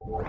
What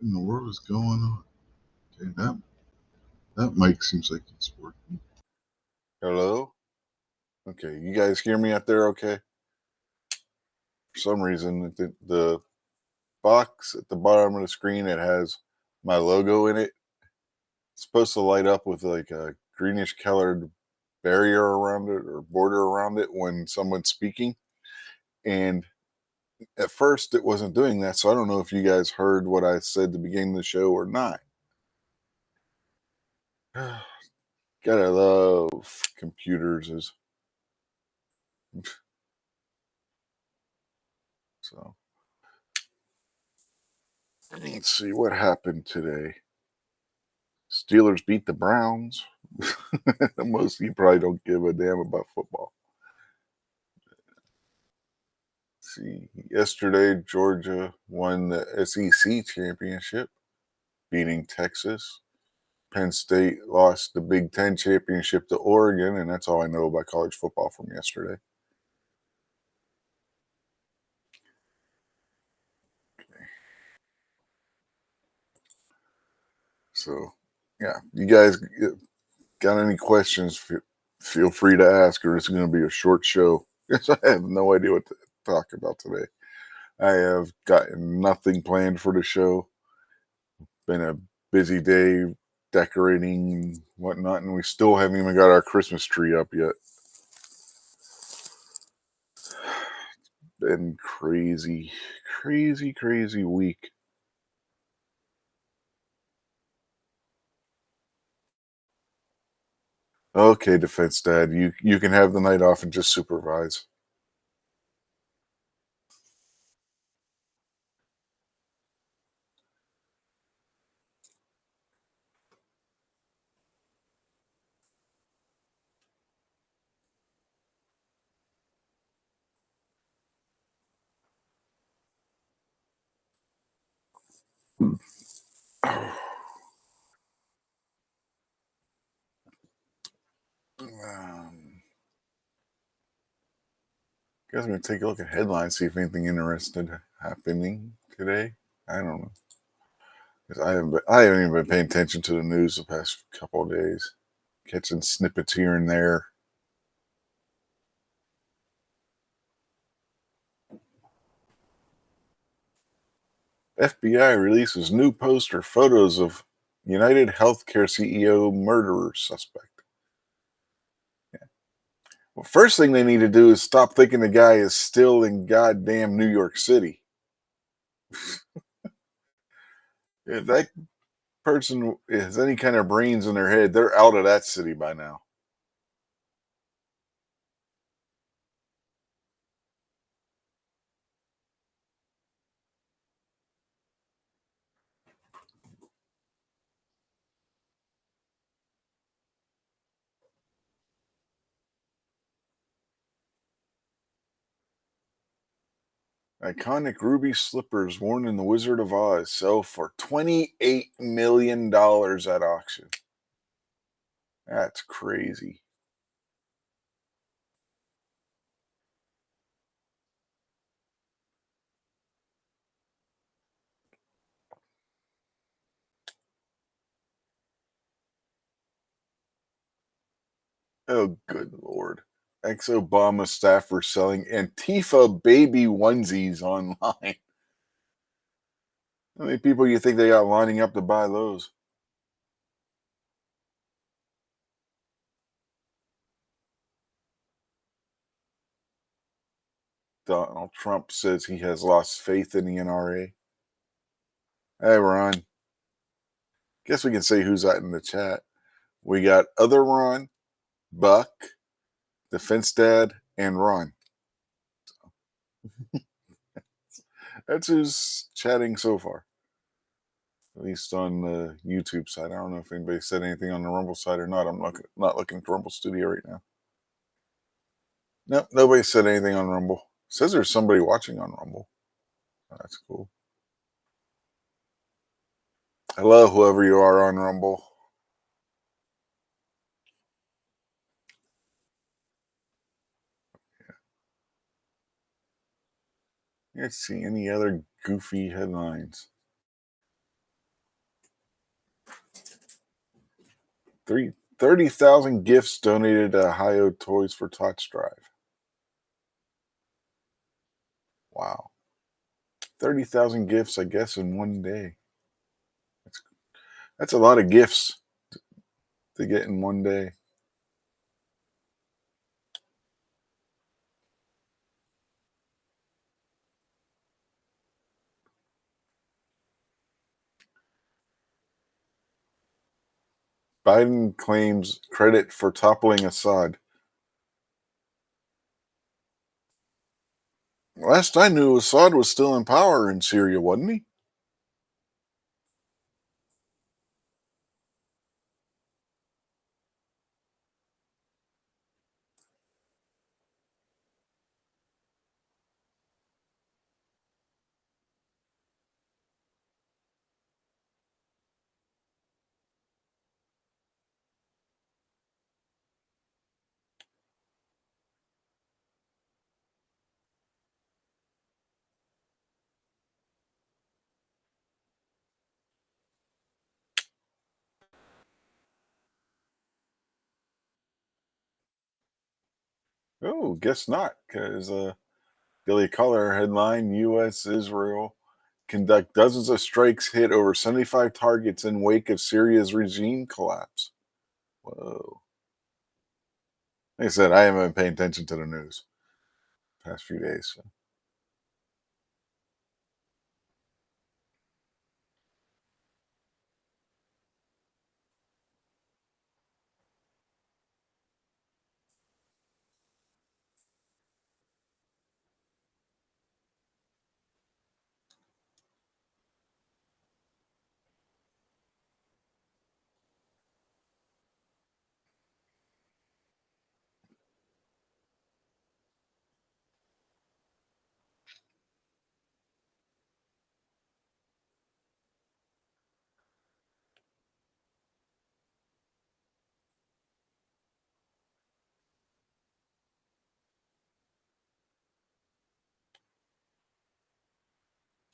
in the world is going on? Okay, that mic seems like it's working. Hello? Okay, you guys hear me out there okay? For some reason, the box at the bottom of the screen, it has my logo in it. It's supposed to light up with like a greenish colored barrier around it or border around it when someone's speaking. And at first, it wasn't doing that. So I don't know if you guys heard what I said at the beginning of the show or not. Gotta love computers. So let's see what happened today. Steelers beat the Browns. Most of you probably don't give a damn about football. See, yesterday Georgia won the SEC championship, beating Texas. Penn State lost the Big Ten championship to Oregon, and that's all I know about college football from yesterday. So, yeah, you guys got any questions? Feel free to ask, or it's going to be a short show because I have no idea what to talk about today. I have gotten nothing planned for the show. Been a busy day decorating and whatnot, and we still haven't even got our Christmas tree up yet. Been crazy, crazy, crazy week. Okay, defense dad, you can have the night off and just supervise. Guys, I'm gonna take a look at headlines, see if anything interesting happening today. I don't know. 'Cause I haven't even been paying attention to the news the past couple of days. Catching snippets here and there. FBI releases new poster photos of United Healthcare CEO murderer suspect. Yeah. Well, first thing they need to do is stop thinking the guy is still in goddamn New York City. If that person has any kind of brains in their head, they're out of that city by now. Iconic ruby slippers worn in The Wizard of Oz sell for $28 million at auction. That's crazy. Oh, good Lord. Ex-Obama staffer selling Antifa baby onesies online. How many people you think they got lining up to buy those? Donald Trump says he has lost faith in the NRA. Hey, Ron. Guess we can say who's out in the chat. We got other Ron, Buck, Defense Dad, and Ron. That's who's chatting so far. At least on the YouTube side. I don't know if anybody said anything on the Rumble side or not. I'm not looking at Rumble Studio right now. Nope, nobody said anything on Rumble. Says there's somebody watching on Rumble. Oh, that's cool. Hello, whoever you are on Rumble. Let's see any other goofy headlines. 30,000 gifts donated to Ohio Toys for Tots Drive. Wow. 30,000 gifts, I guess, in one day. That's a lot of gifts to get in one day. Biden claims credit for toppling Assad. Last I knew, Assad was still in power in Syria, wasn't he? Oh, guess not, because Daily Caller headline: U.S. Israel conduct dozens of strikes, hit over 75 targets in wake of Syria's regime collapse. Whoa. Like I said, I haven't been paying attention to the news past few days. So.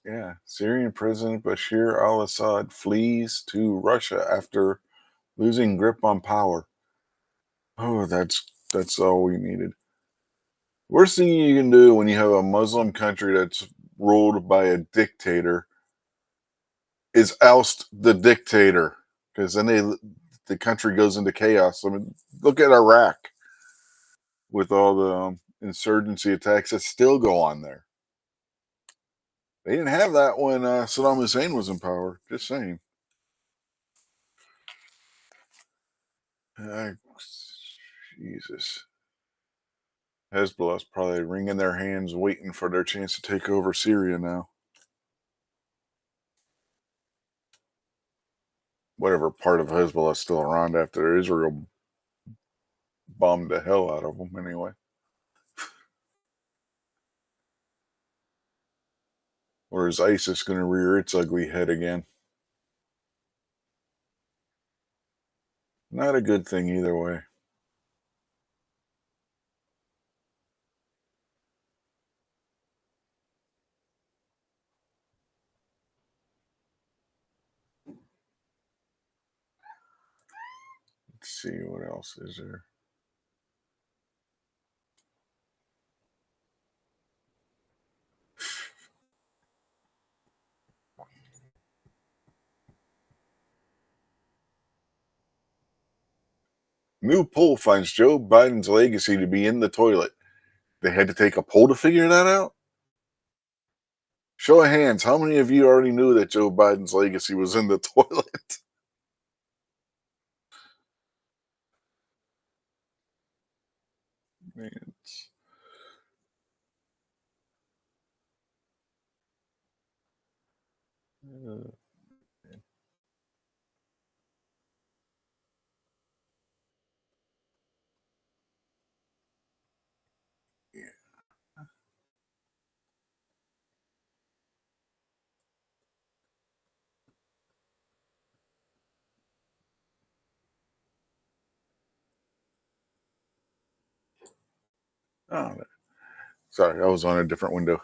Yeah, Syrian President Bashir al-Assad flees to Russia after losing grip on power. Oh, that's all we needed. Worst thing you can do when you have a Muslim country that's ruled by a dictator is oust the dictator, because then the country goes into chaos. I mean, look at Iraq with all the insurgency attacks that still go on there. They didn't have that when Saddam Hussein was in power. Just saying. Jesus. Hezbollah's probably wringing their hands waiting for their chance to take over Syria now. Whatever part of Hezbollah is still around after Israel bombed the hell out of them anyway. Or is ISIS going to rear its ugly head again? Not a good thing either way. Let's see, what else is there? New poll finds Joe Biden's legacy to be in the toilet. They had to take a poll to figure that out? Show of hands, how many of you already knew that Joe Biden's legacy was in the toilet? Man, uh, yeah. Oh, sorry, I was on a different window.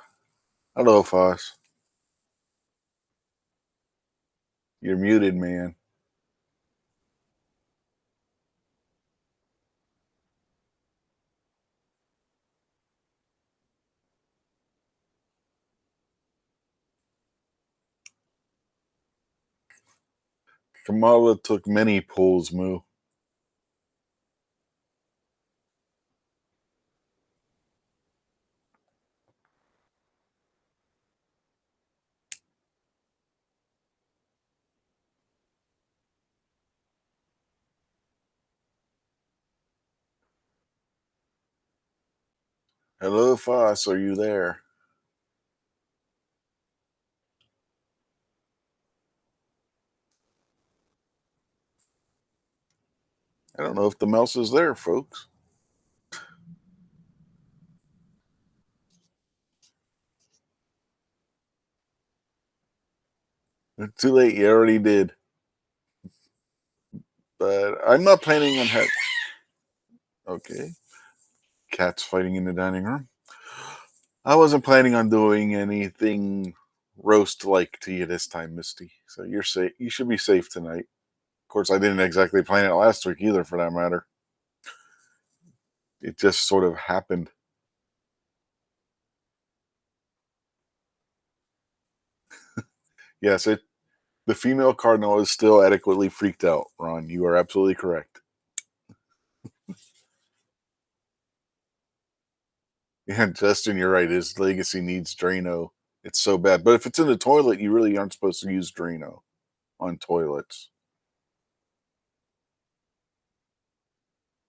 Hello, Foss. You're muted, man. Kamala took many polls, Moo. Hello, Foss, are you there? I don't know if the mouse is there, folks. Too late, you already did. But I'm not planning on having. Okay. Cats fighting in the dining room. I wasn't planning on doing anything roast like to you this time, Misty. So you're safe. You should be safe tonight. Of course, I didn't exactly plan it last week either, for that matter. It just sort of happened. Yes, the female cardinal is still adequately freaked out, Ron. You are absolutely correct. Yeah, Justin, you're right. His legacy needs Drano. It's so bad. But if it's in the toilet, you really aren't supposed to use Drano on toilets.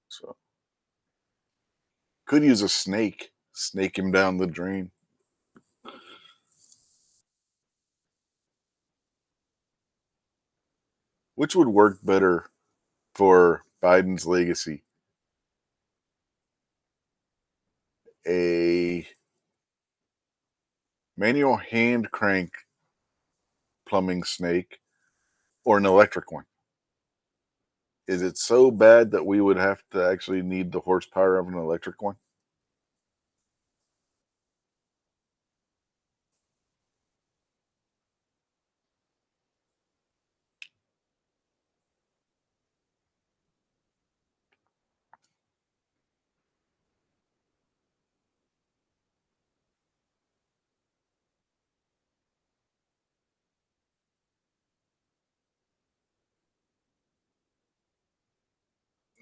So could use a snake. Snake him down the drain. Which would work better for Biden's legacy? A manual hand crank plumbing snake or an electric one? Is it so bad that we would have to actually need the horsepower of an electric one?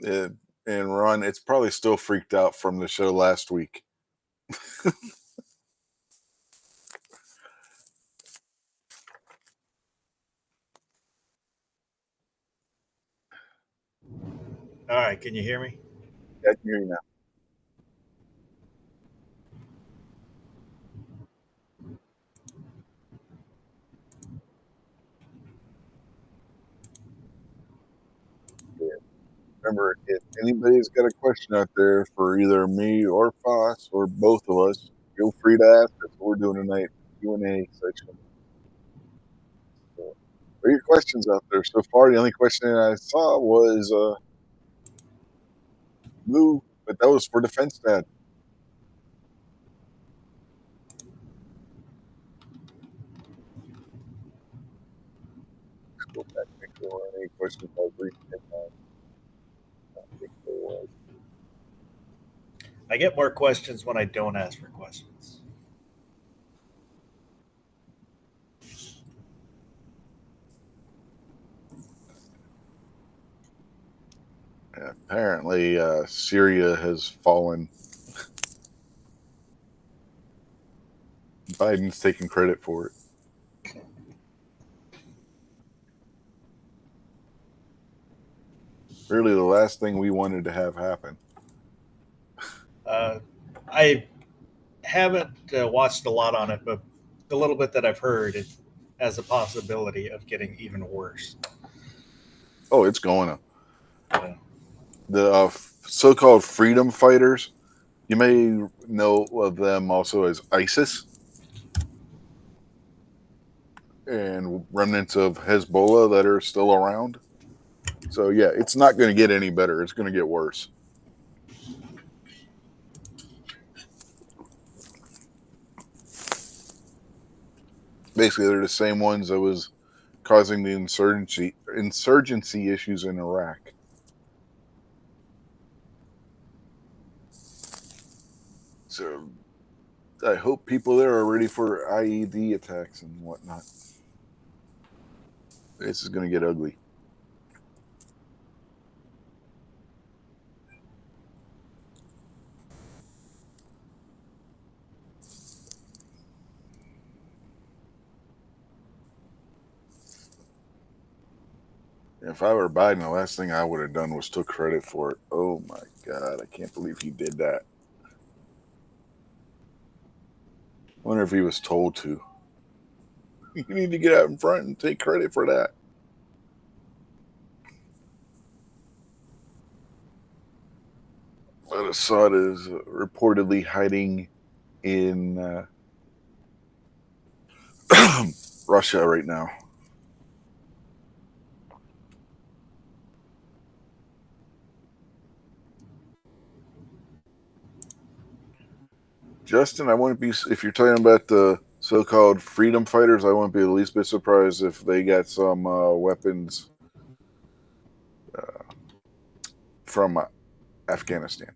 Uh, and Ron, it's probably still freaked out from the show last week. All right, can you hear me? I can hear you now. Remember, if anybody's got a question out there for either me or Foss or both of us, feel free to ask. That's what we're doing tonight. Q&A section. So, what are your questions out there? So far, the only question I saw was Lou, but that was for Defense Dad. Let's go back and make sure there weren't any questions about recent. I think there was. I get more questions when I don't ask for questions. Apparently, Syria has fallen. Biden's taking credit for it. Really, the last thing we wanted to have happen. I haven't watched a lot on it, but the little bit that I've heard, it has a possibility of getting even worse. Oh, it's going to. Uh, The so-called freedom fighters, you may know of them also as ISIS and remnants of Hezbollah that are still around. So yeah, it's not going to get any better. It's going to get worse. Basically, they're the same ones that was causing the insurgency issues in Iraq. So I hope people there are ready for IED attacks and whatnot. This is going to get ugly. If I were Biden, the last thing I would have done was took credit for it. Oh my God, I can't believe he did that. I wonder if he was told to. You need to get out in front and take credit for that. But Assad is reportedly hiding in Russia right now. Justin, I wouldn't be, if you're talking about the so-called freedom fighters, I wouldn't be the least bit surprised if they got some weapons from Afghanistan.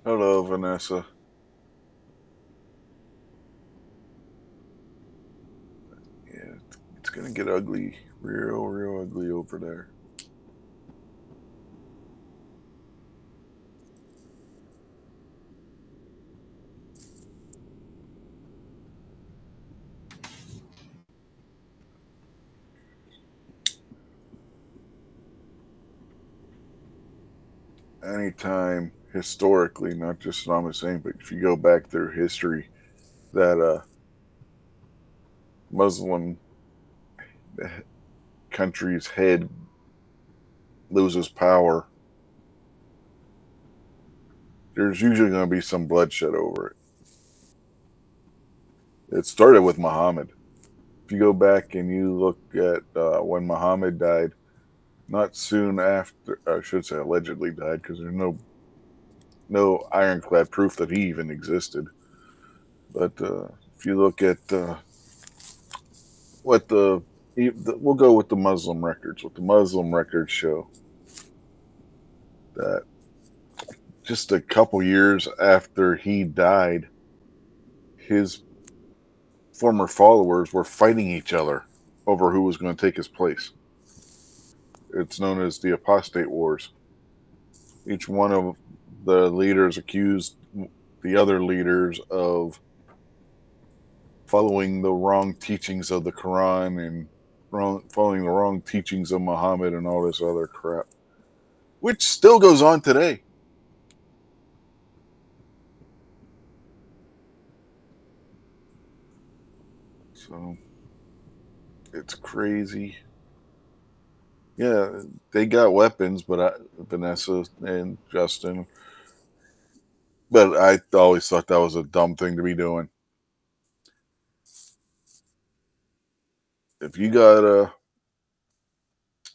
Hello, Vanessa. Yeah, it's going to get ugly, real ugly over there. Anytime historically, not just Saddam Hussein, but if you go back through history, that Muslim country's head loses power, there's usually going to be some bloodshed over it. It started with Muhammad. If you go back and you look at when Muhammad died, not soon after, I should say allegedly died, because there's no ironclad proof that he even existed. But if you look at what we'll go with the Muslim records. What the Muslim records show, that just a couple years after he died, his former followers were fighting each other over who was going to take his place. It's known as the Apostate Wars. Each one of the leaders accused the other leaders of following the wrong teachings of the Quran and following the wrong teachings of Muhammad and all this other crap, which still goes on today. So it's crazy. Yeah, they got weapons, but Vanessa and Justin, but I always thought that was a dumb thing to be doing. If you got a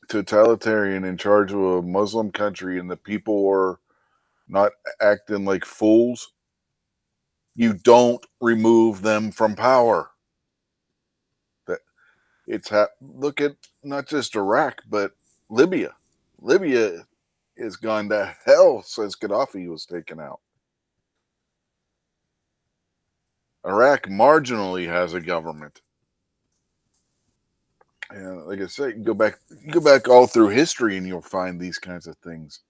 totalitarian in charge of a Muslim country and the people are not acting like fools, you don't remove them from power. Look at not just Iraq, but Libya. Libya has gone to hell since Gaddafi was taken out. Iraq marginally has a government. And like I said, you go back all through history and you'll find these kinds of things.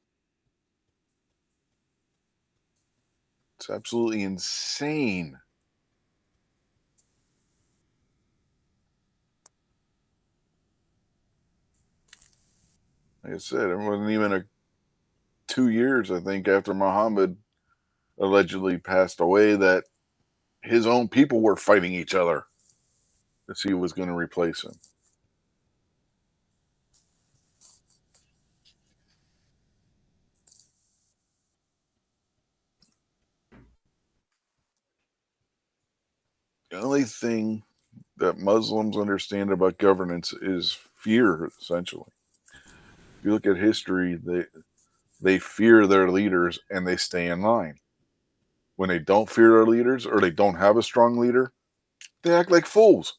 It's absolutely insane. Like I said, it wasn't even 2 years, I think, after Muhammad allegedly passed away that his own people were fighting each other to see who was going to replace him. The only thing that Muslims understand about governance is fear, essentially. If you look at history, they fear their leaders and they stay in line. When they don't fear their leaders or they don't have a strong leader, they act like fools.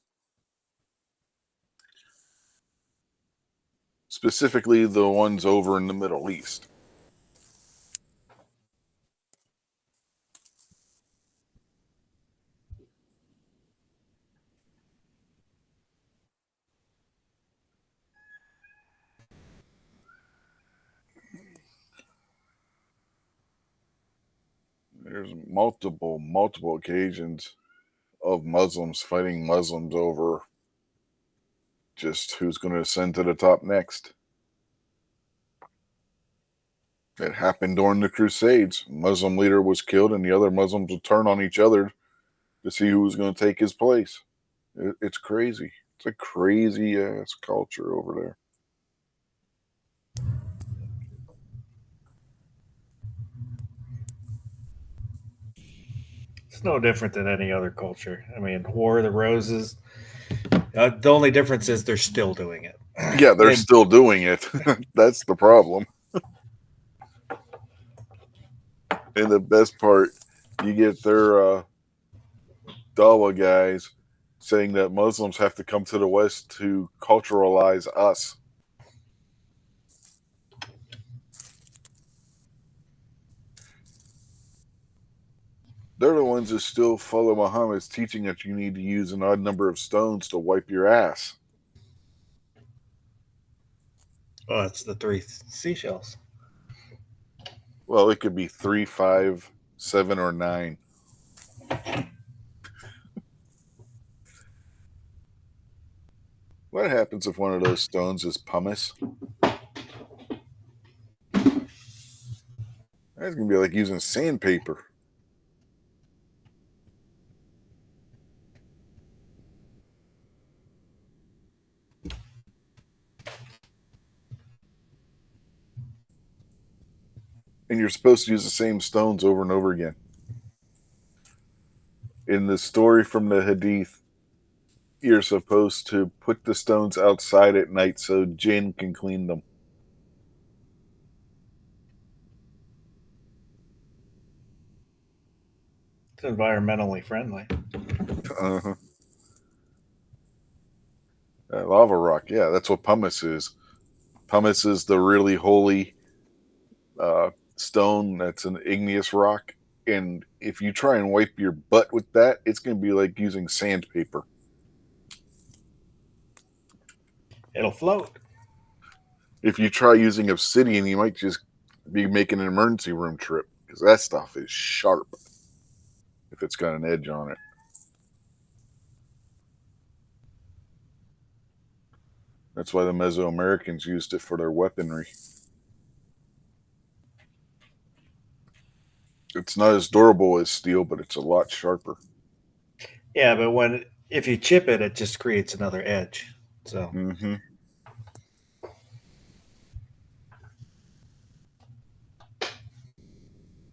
Specifically, the ones over in the Middle East. There's multiple occasions of Muslims fighting Muslims over just who's going to ascend to the top next. It happened during the Crusades. A Muslim leader was killed and the other Muslims would turn on each other to see who was going to take his place. It's crazy. It's a crazy ass culture over there. It's no different than any other culture. I mean, War of the Roses. The only difference is they're still doing it. Yeah, they're still doing it. That's the problem. And the best part, you get their Dawa guys saying that Muslims have to come to the West to culturalize us. They're the ones that still follow Muhammad's teaching that you need to use an odd number of stones to wipe your ass. Oh, it's the 3 seashells. Well, it could be 3, 5, 7, or 9. What happens if one of those stones is pumice? That's going to be like using sandpaper. And you're supposed to use the same stones over and over again. In the story from the Hadith, you're supposed to put the stones outside at night so jinn can clean them. It's environmentally friendly. Uh-huh. Lava rock, yeah, that's what pumice is. Pumice is the really holy stone that's an igneous rock. And if you try and wipe your butt with that, it's going to be like using sandpaper. It'll float. If you try using obsidian, you might just be making an emergency room trip because that stuff is sharp if it's got an edge on it. That's why the Mesoamericans used it for their weaponry. It's not as durable as steel, but it's a lot sharper. Yeah, but if you chip it, it just creates another edge. So. Mm-hmm.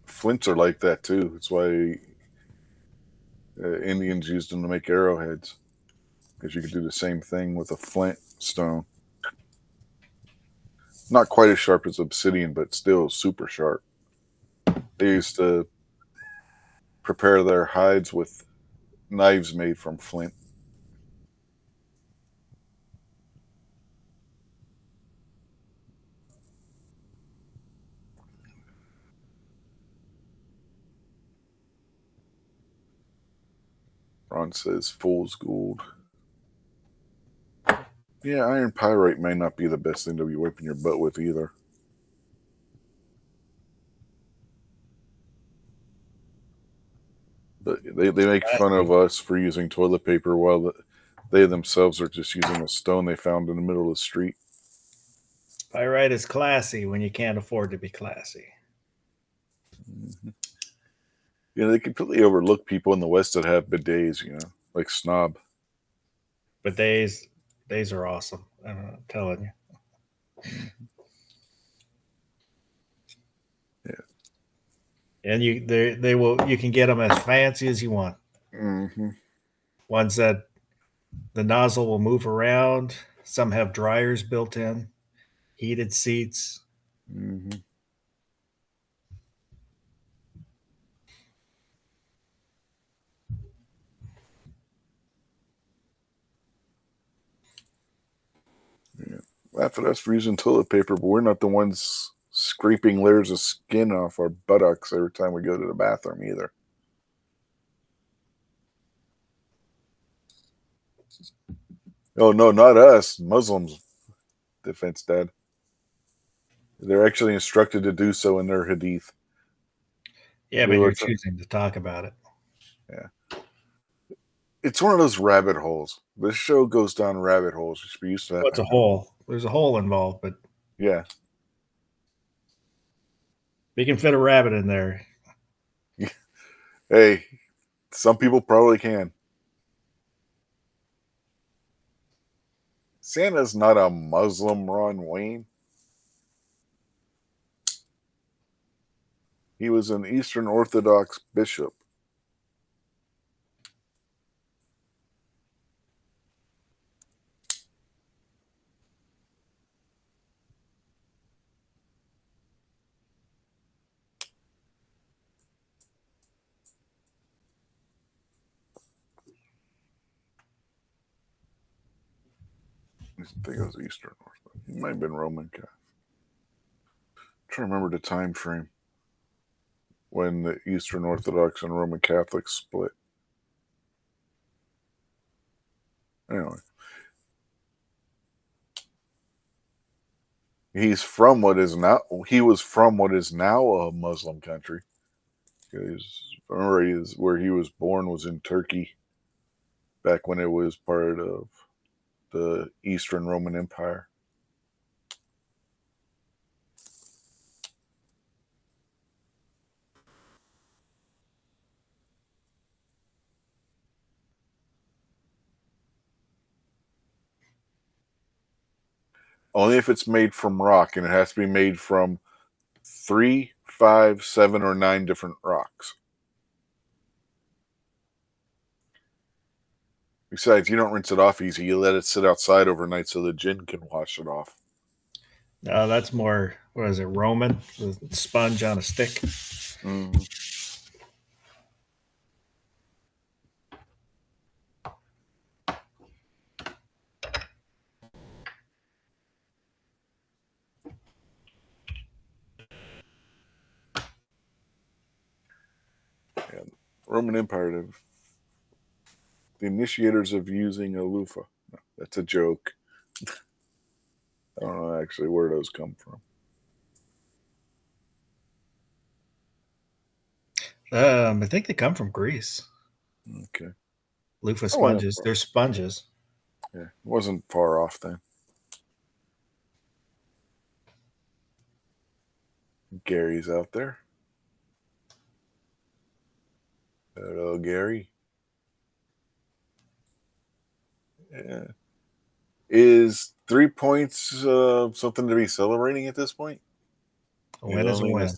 Flints are like that too. That's why Indians used them to make arrowheads, because you could do the same thing with a flint stone. Not quite as sharp as obsidian, but still super sharp. They used to prepare their hides with knives made from flint. Ron says fool's gold. Yeah, iron pyrite may not be the best thing to be wiping your butt with either. But they make fun of us for using toilet paper while they themselves are just using a stone they found in the middle of the street. Pyrite is classy when you can't afford to be classy. Mm-hmm. You know, they completely overlook people in the West that have bidets, you know, like Snob. Bidets are awesome. I'm telling you. Mm-hmm. Yeah. And you can get them as fancy as you want. Mm-hmm. Ones that the nozzle will move around. Some have dryers built in, heated seats. Mm-hmm. Yeah. Laugh at us for using toilet paper, but we're not the ones scraping layers of skin off our buttocks every time we go to the bathroom either. Oh, no, not us. Muslims. Defense Dad. They're actually instructed to do so in their hadith. Yeah, but you're choosing to talk about it. Yeah. It's one of those rabbit holes. This show goes down rabbit holes. We used to have What's a hole? There's a hole involved, but yeah. We can fit a rabbit in there. Hey, some people probably can. Santa's not a Muslim, Ron Wayne. He was an Eastern Orthodox bishop. I think it was Eastern Orthodox. He might have been Roman Catholic. I'm trying to remember the time frame when the Eastern Orthodox and Roman Catholics split. Anyway. He was from what is now a Muslim country. Remember, where he was born was in Turkey, back when it was part of the Eastern Roman Empire. Only if it's made from rock, and it has to be made from 3, 5, 7, or 9 different rocks. Besides, you don't rinse it off easy. You let it sit outside overnight so the jinn can wash it off. No, that's more, what is it, Roman? The sponge on a stick? Mm-hmm. Yeah, Roman Empire, the initiators of using a loofah. No, that's a joke. I don't know actually where those come from. I think they come from Greece. Okay. Loofah sponges. They're sponges. Yeah, it wasn't far off then. Gary's out there. Hello, Gary. Yeah. Is 3 points something to be celebrating at this point? A win is a win.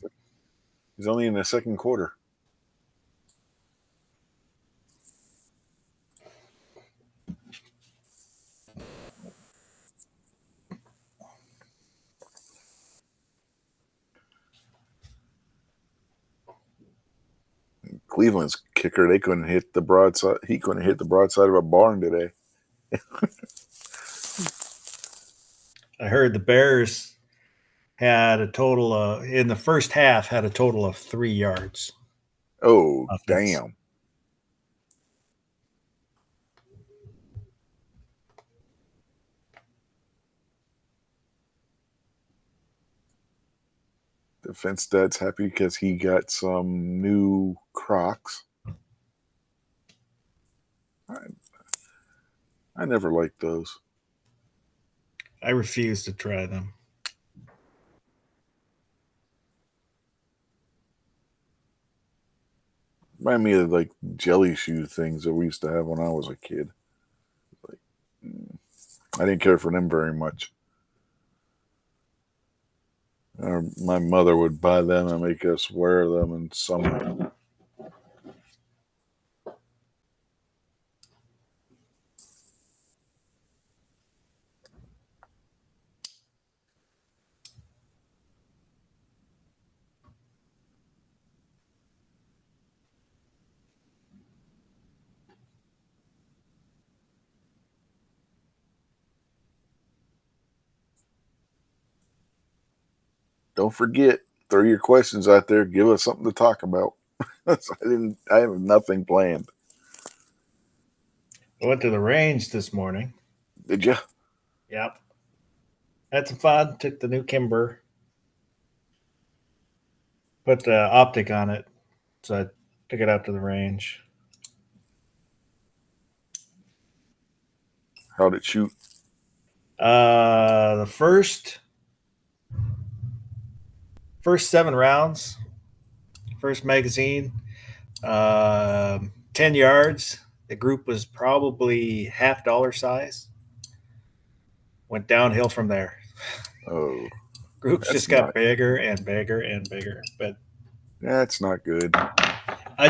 He's only in the second quarter. Cleveland's kicker, they couldn't hit the broadside. He couldn't hit the broadside of a barn today. I heard the Bears had a total of, in the first half, had a total of 3 yards. Oh, Offense. damn. Defense Dad's happy because he got some new Crocs. I never liked those. I refuse to try them. Remind me of like jelly shoe things that we used to have when I was a kid. Like, I didn't care for them very much. My mother would buy them and make us wear them in summer. Don't forget, throw your questions out there. Give us something to talk about. I have nothing planned. I went to the range this morning. Did you? Yep. Had some fun. Took the new Kimber. Put the optic on it. So I took it out to the range. How'd it shoot? The first 7 rounds, first magazine, 10 yards. The group was probably half dollar size. Went downhill from there. Oh, Groups That's just got not- bigger and bigger and bigger. But that's not good. I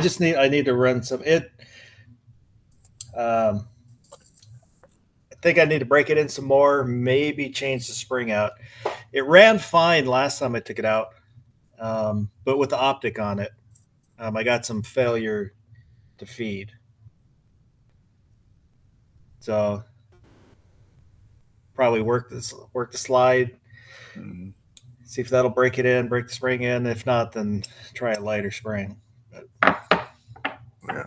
need to run some I think I need to break it in some more, maybe change the spring out. It ran fine last time I took it out, but with the optic on it, I got some failure to feed. So probably work the slide, Mhm. see if that'll break the spring in. If not, then try a lighter spring. Yeah.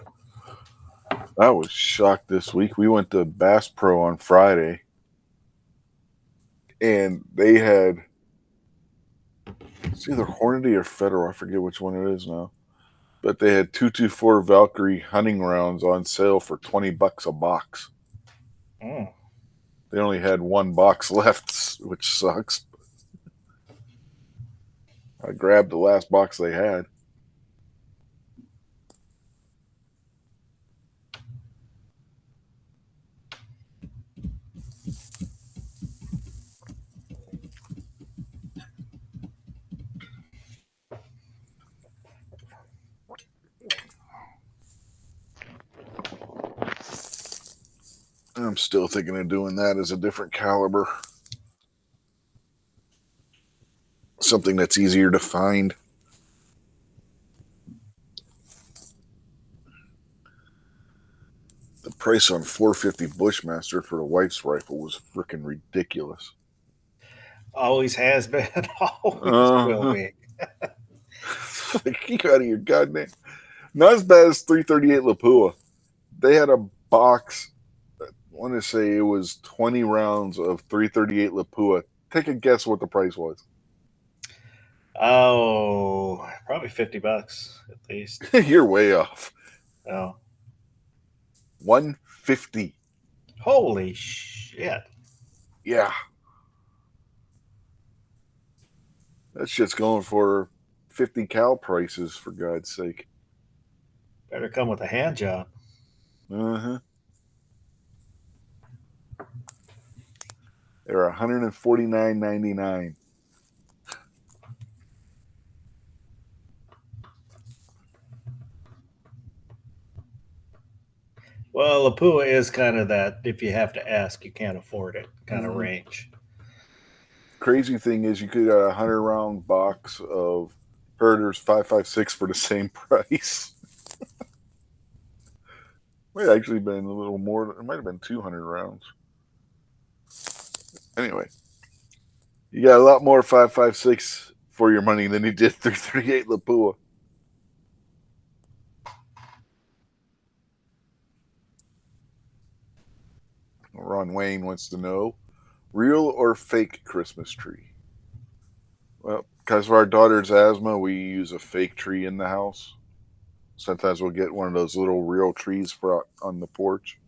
I was shocked this week. We went to Bass Pro on Friday, and they had it's either Hornady or Federal. I forget which one it is now. But they had 224 Valkyrie hunting rounds on sale for $20 a box. Mm. They only had one box left, which sucks. I grabbed the last box they had. I'm still thinking of doing that as a different caliber. Something that's easier to find. The price on 450 Bushmaster for the wife's rifle was freaking ridiculous. Always has been, always will Uh-huh. be. Like, you out of your goddamn. Not as bad as 338 Lapua. They had a box. I want to say it was 20 rounds of 338 Lapua. Take a guess what the price was. Oh, probably $50 at least. You're way off. Oh, $150. holy shit! Yeah. That shit's going for 50 cal prices, for God's sake. Better come with a hand job. Uh-huh. They're $149.99. Well, Lapua is kind of that if you have to ask, you can't afford it kind of Mhm. range. Crazy thing is, you could get a 100-round box of Herder's 5.56 for the same price. Might have actually been a little more. It might have been 200 rounds. Anyway, you got a lot more 5.56 for your money than you did 338 Lapua. Ron Wayne wants to know, real or fake Christmas tree? Well, because of our daughter's asthma, we use a fake tree in the house. Sometimes we'll get one of those little real trees for out on the porch.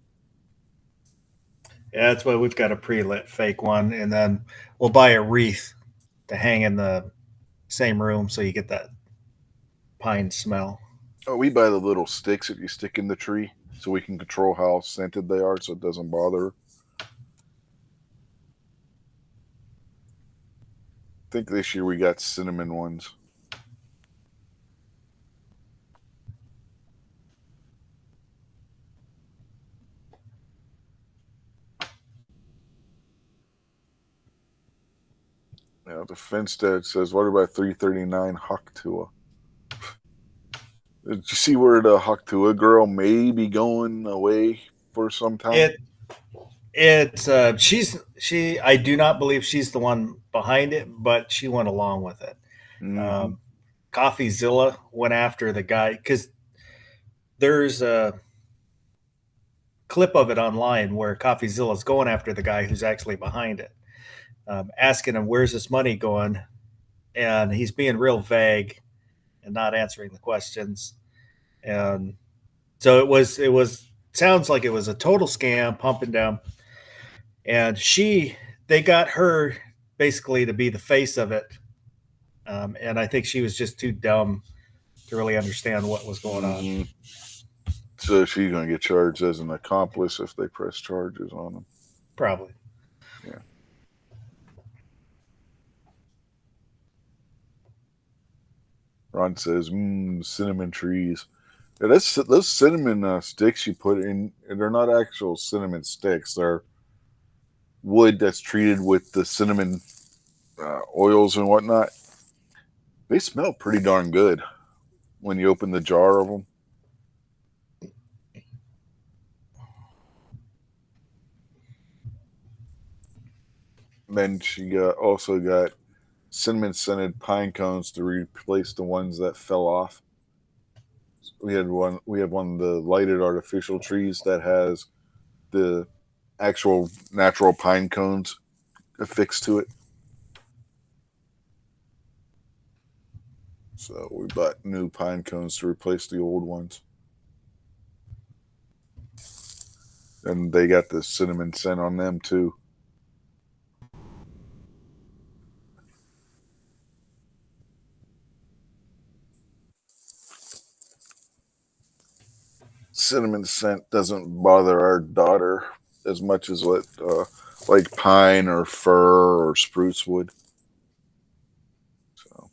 Yeah, that's why we've got a pre-lit fake one, and then we'll buy a wreath to hang in the same room so you get that pine smell. Oh, we buy the little sticks that you stick in the tree so we can control how scented they are so it doesn't bother her. I think this year we got cinnamon ones. Yeah, the fence dad says, what about 339 Haktua? Did you see where the Haktua girl may be going away for some time? She I do not believe she's the one behind it, but she went along with it. Mm-hmm. CoffeeZilla went after the guy because there's a clip of it online where CoffeeZilla's going after the guy who's actually behind it, asking him where's this money going, and he's being real vague and not answering the questions. And so it was sounds like it was a total scam, pumping down. And they got her basically to be the face of it. And I think she was just too dumb to really understand what was going on. Mm-hmm. So she's going to get charged as an accomplice if they press charges on him. Probably. Yeah. Ron says, cinnamon trees. Yeah, those cinnamon sticks you put in, they're not actual cinnamon sticks. They're wood that's treated with the cinnamon oils and whatnot. They smell pretty darn good when you open the jar of them. Then she also got cinnamon scented pine cones to replace the ones that fell off. We have one of the lighted artificial trees that has the actual natural pine cones affixed to it. So we bought new pine cones to replace the old ones. And they got the cinnamon scent on them too. Cinnamon scent doesn't bother our daughter as much as what like pine or fir or spruce would. So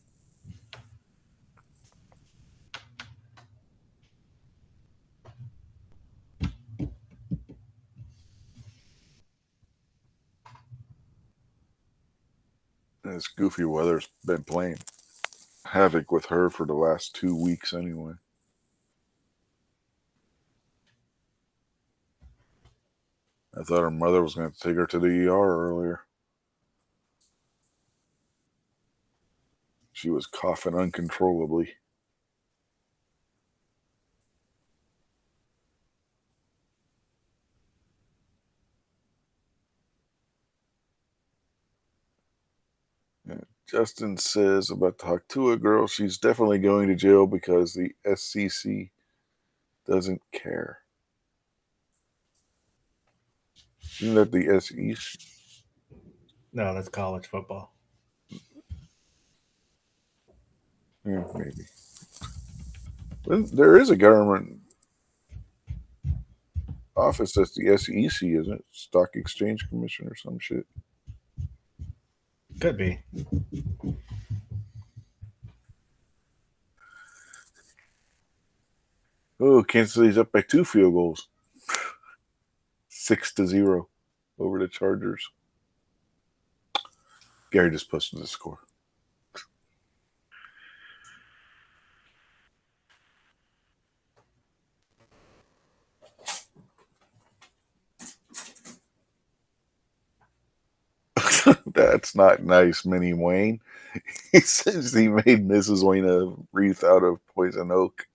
this goofy weather's been playing havoc with her for the last 2 weeks anyway. I thought her mother was going to take her to the ER earlier. She was coughing uncontrollably. Justin says about the Haktua girl, she's definitely going to jail because the SEC doesn't care. Isn't that the SEC? No, that's college football. Yeah, maybe. But there is a government office that's the SEC, isn't it? Stock Exchange Commission or some shit. Could be. Oh, Kansas City's up by 2 field goals. 6-0 over the Chargers. Gary just posted the score. That's not nice, Minnie Wayne. He says he made Mrs. Wayne a wreath out of poison oak.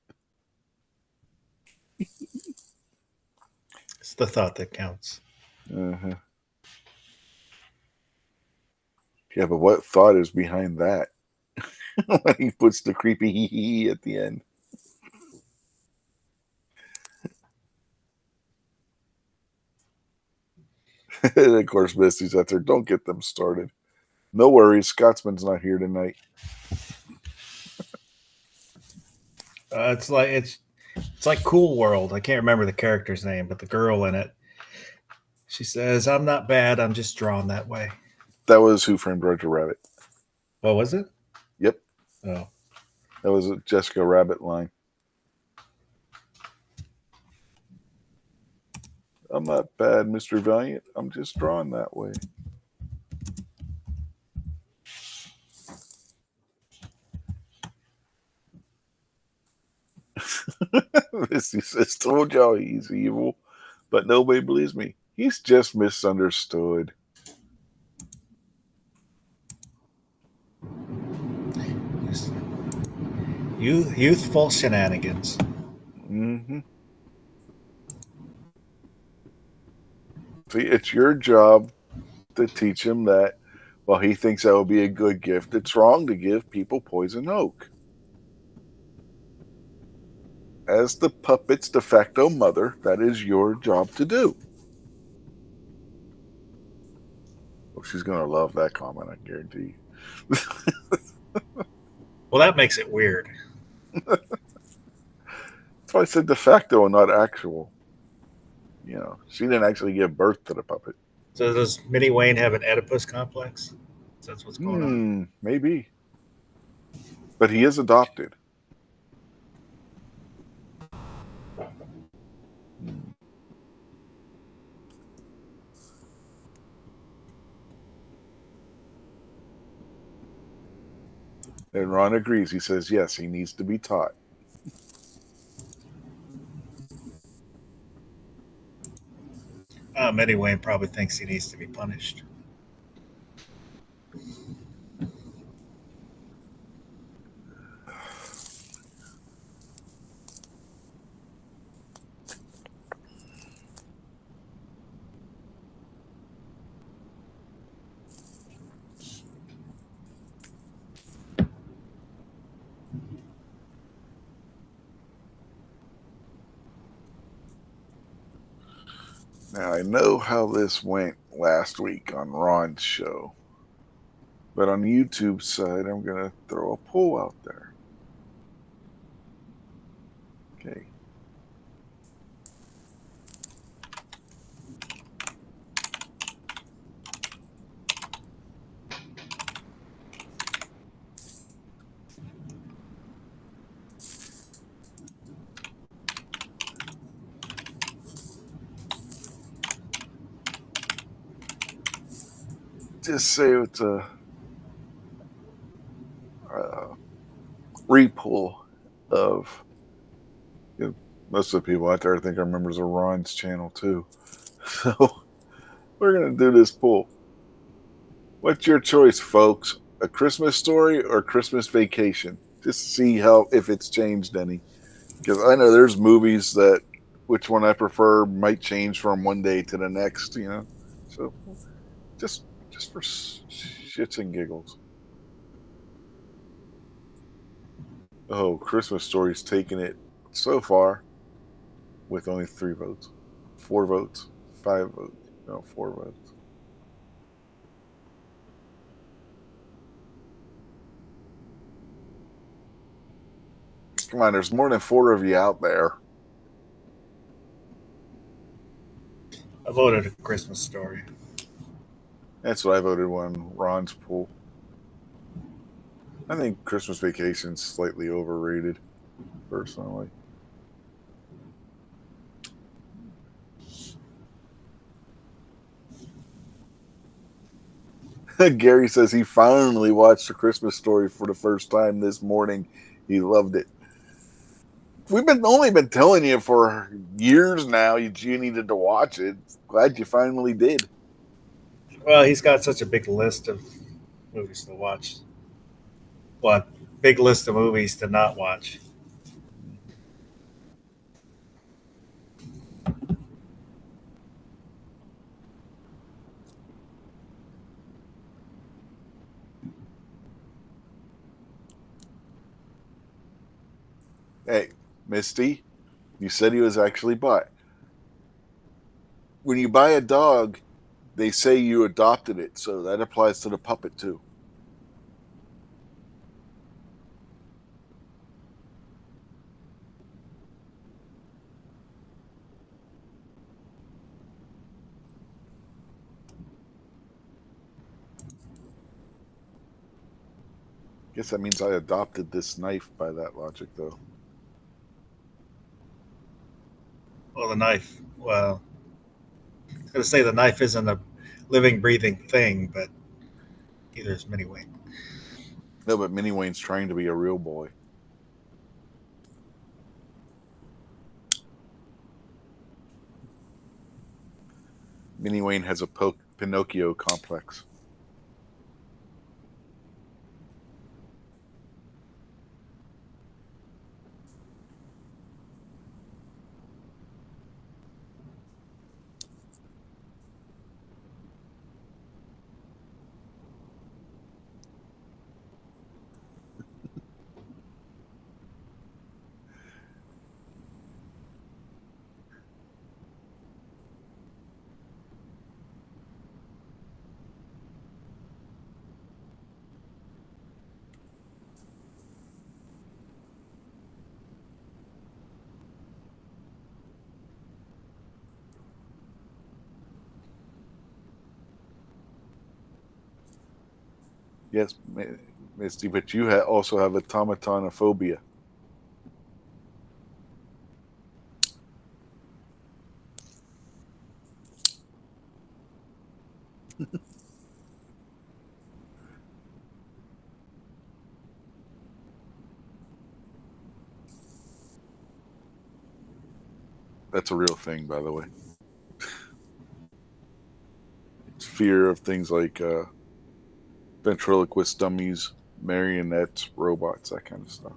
It's the thought that counts. Uh-huh. Yeah, but what thought is behind that? When he puts the creepy hee hee at the end. And of course, Misty's out there. Don't get them started. No worries. Scotsman's not here tonight. It's like Cool World. I can't remember the character's name, but the girl in it. She says, "I'm not bad. I'm just drawn that way." That was Who Framed Roger Rabbit. What was it? Yep. Oh, That was a Jessica Rabbit line. I'm not bad, Mr. Valiant. I'm just drawn that way. Misty says, told y'all he's evil, but nobody believes me. He's just misunderstood. just youthful shenanigans. Mm-hmm. See, it's your job to teach him that while he thinks that would be a good gift, it's wrong to give people poison oak. As the puppet's de facto mother, that is your job to do. Oh, she's going to love that comment, I guarantee you. Well, that makes it weird. That's why I said de facto and not actual. You know, she didn't actually give birth to the puppet. So does Minnie Wayne have an Oedipus complex? So that's what's going on. Maybe. But he is adopted. And Ron agrees. He says, yes, he needs to be taught. Minnie Wayne probably thinks he needs to be punished. Now, I know how this went last week on Ron's show. But on the YouTube side, I'm going to throw a poll out there. Okay. Just say it's a repull of, you know, most of the people out there I think are members of Ron's channel too. So we're going to do this poll. What's your choice, folks? A Christmas Story or Christmas Vacation? Just see how, if it's changed any. Because I know there's movies that which one I prefer might change from one day to the next, you know. So just for shits and giggles. Oh, Christmas Story's taking it so far with only 3 votes. 4 votes. 5 votes. No, 4 votes. Come on, there's more than 4 of you out there. I voted A Christmas Story. That's what I voted on Ron's poll. I think Christmas Vacation's slightly overrated, personally. Gary says he finally watched A Christmas Story for the first time this morning. He loved it. We've only been telling you for years now you needed to watch it. Glad you finally did. Well, he's got such a big list of movies to watch. What? Big list of movies to not watch. Misty, you said he was actually bought. When you buy a dog, they say you adopted it, so that applies to the puppet too. Guess that means I adopted this knife by that logic, though. Well, the knife. Well, I was going to say the knife isn't a living, breathing thing, but neither is Mini Wayne. No, but Mini Wayne's trying to be a real boy. Mini Wayne has a Pinocchio complex. Yes, Misty, but you also have automatonophobia. That's a real thing, by the way. It's fear of things like ventriloquist dummies, marionettes, robots, that kind of stuff.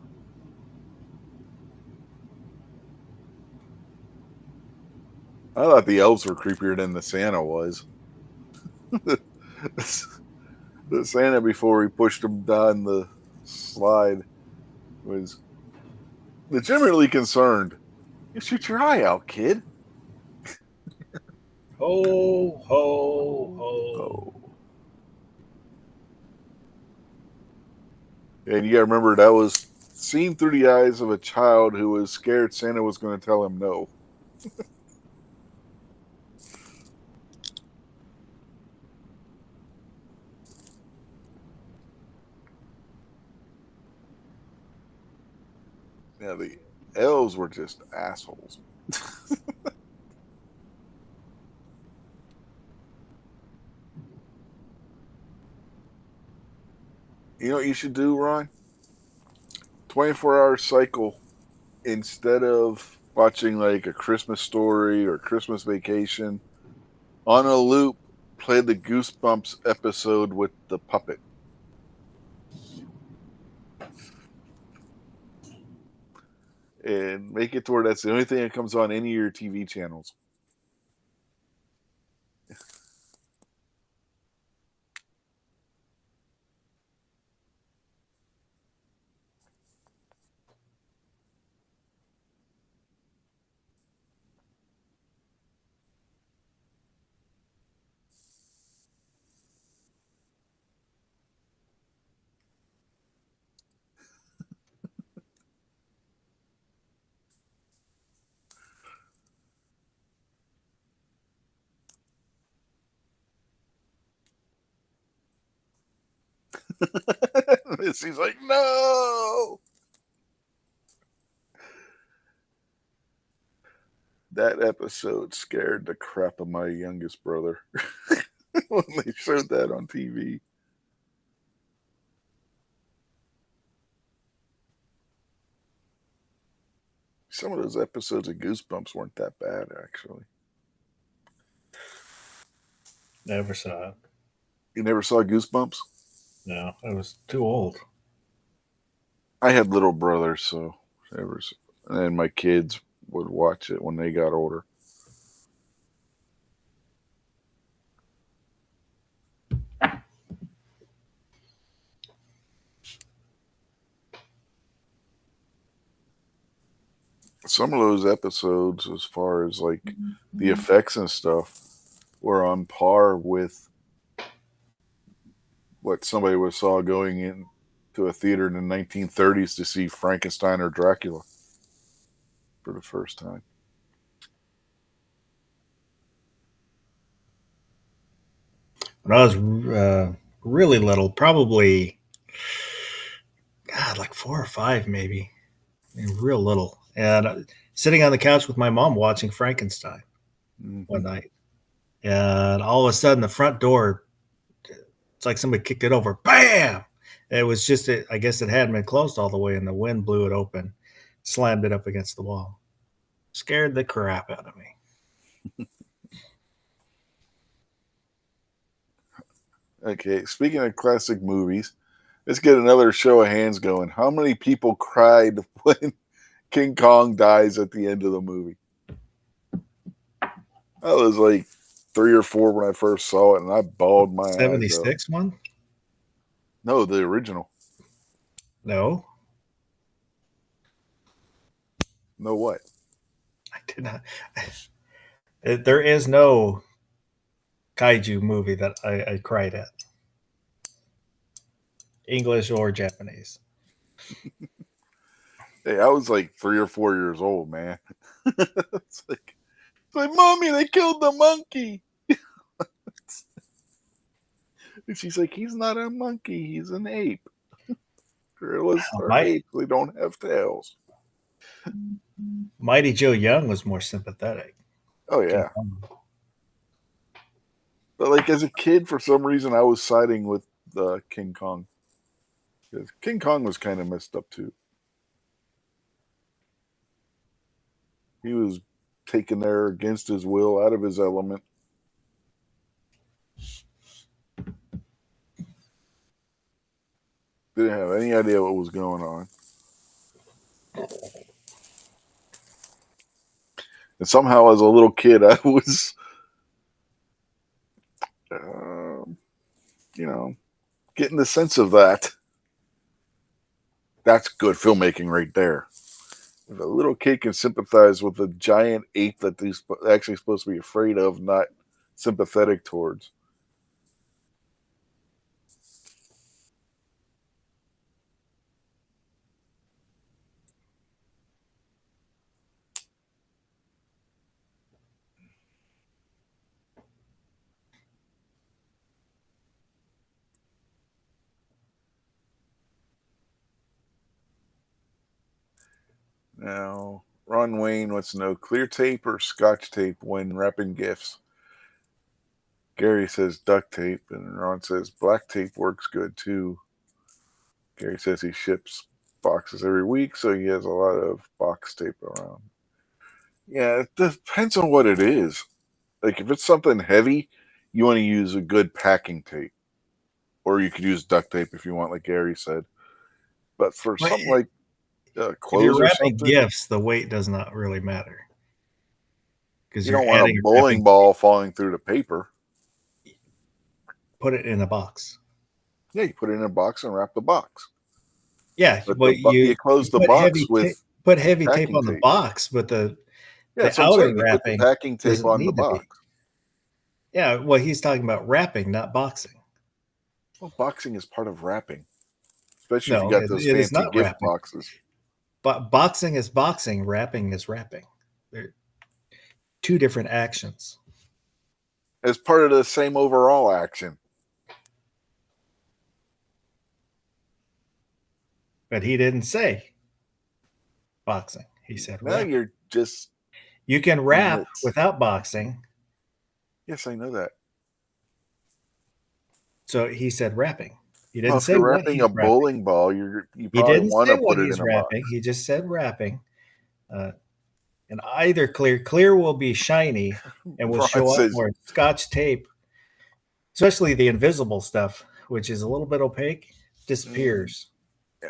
I thought the elves were creepier than the Santa was. The Santa, before he pushed him down the slide, was legitimately concerned. You shoot your eye out, kid. Ho, ho, ho. Oh. And you gotta remember that was seen through the eyes of a child who was scared Santa was going to tell him no. Yeah, the elves were just assholes. You know what you should do, Ron? 24-hour cycle. Instead of watching like a Christmas Story or Christmas Vacation, on a loop, play the Goosebumps episode with the puppet. And make it to where that's the only thing that comes on any of your TV channels. Missy's like, no! That episode scared the crap of my youngest brother when they showed that on TV. Some of those episodes of Goosebumps weren't that bad, actually. Never saw it. You never saw Goosebumps? No, I was too old. I had little brothers, so and then my kids would watch it when they got older. some of those episodes, as far as like the effects and stuff, were on par with what somebody would saw going into a theater in the 1930s to see Frankenstein or Dracula for the first time. When I was really little, probably, God, like 4 or 5, maybe, I mean, real little, and sitting on the couch with my mom watching Frankenstein one night, and all of a sudden the front door, it's like somebody kicked it over, bam! And it was just, I guess it hadn't been closed all the way, and the wind blew it open, slammed it up against the wall, scared the crap out of me. Okay, speaking of classic movies, let's get another show of hands going. How many people cried when King Kong dies at the end of the movie? I was like 3 or 4 when I first saw it, and I bawled my eyes out. 76 one? No, the original. No, No what? I did not. There is no kaiju movie that I cried at, English or Japanese. Hey, I was like 3 or 4 years old, man. It's like, Mommy, they killed the monkey. And she's like, he's not a monkey, he's an ape. Gorillas are apes, they don't have tails. Mighty Joe Young was more sympathetic. Oh, yeah. But like as a kid, for some reason, I was siding with King Kong. Because King Kong was kind of messed up, too. He was taken there against his will, out of his element. Didn't have any idea what was going on. And somehow, as a little kid, I was, getting the sense of that. That's good filmmaking right there. If a little kid can sympathize with a giant ape that he's actually supposed to be afraid of, not sympathetic towards. Now, Ron Wayne wants to know, clear tape or Scotch tape when wrapping gifts? Gary says duct tape, and Ron says black tape works good too. Gary says he ships boxes every week, so he has a lot of box tape around. Yeah, it depends on what it is. Like if it's something heavy, you want to use a good packing tape. Or you could use duct tape if you want, like Gary said. But for something like clothes if you're or wrapping something, gifts, the weight does not really matter. Because you don't want a bowling ball falling through the paper. Put it in a box. Yeah, you put it in a box and wrap the box. Yeah, but you close the box with put heavy tape on the box, but the outer wrapping, put the packing tape on the box. Yeah, well, he's talking about wrapping, not boxing. Well, boxing is part of wrapping, especially if you got those fancy gift boxes. But boxing is boxing, wrapping is wrapping. They're two different actions. As part of the same overall action. But he didn't say boxing. He said now wrapping. You're just... You can wrap without boxing. Yes, I know that. So he said wrapping. He didn't say if you're wrapping a bowling ball, you probably want to put it in a wrapping. box. He just said wrapping. And either clear will be shiny and will show up more. Scotch tape, especially the invisible stuff, which is a little bit opaque, disappears. Yeah.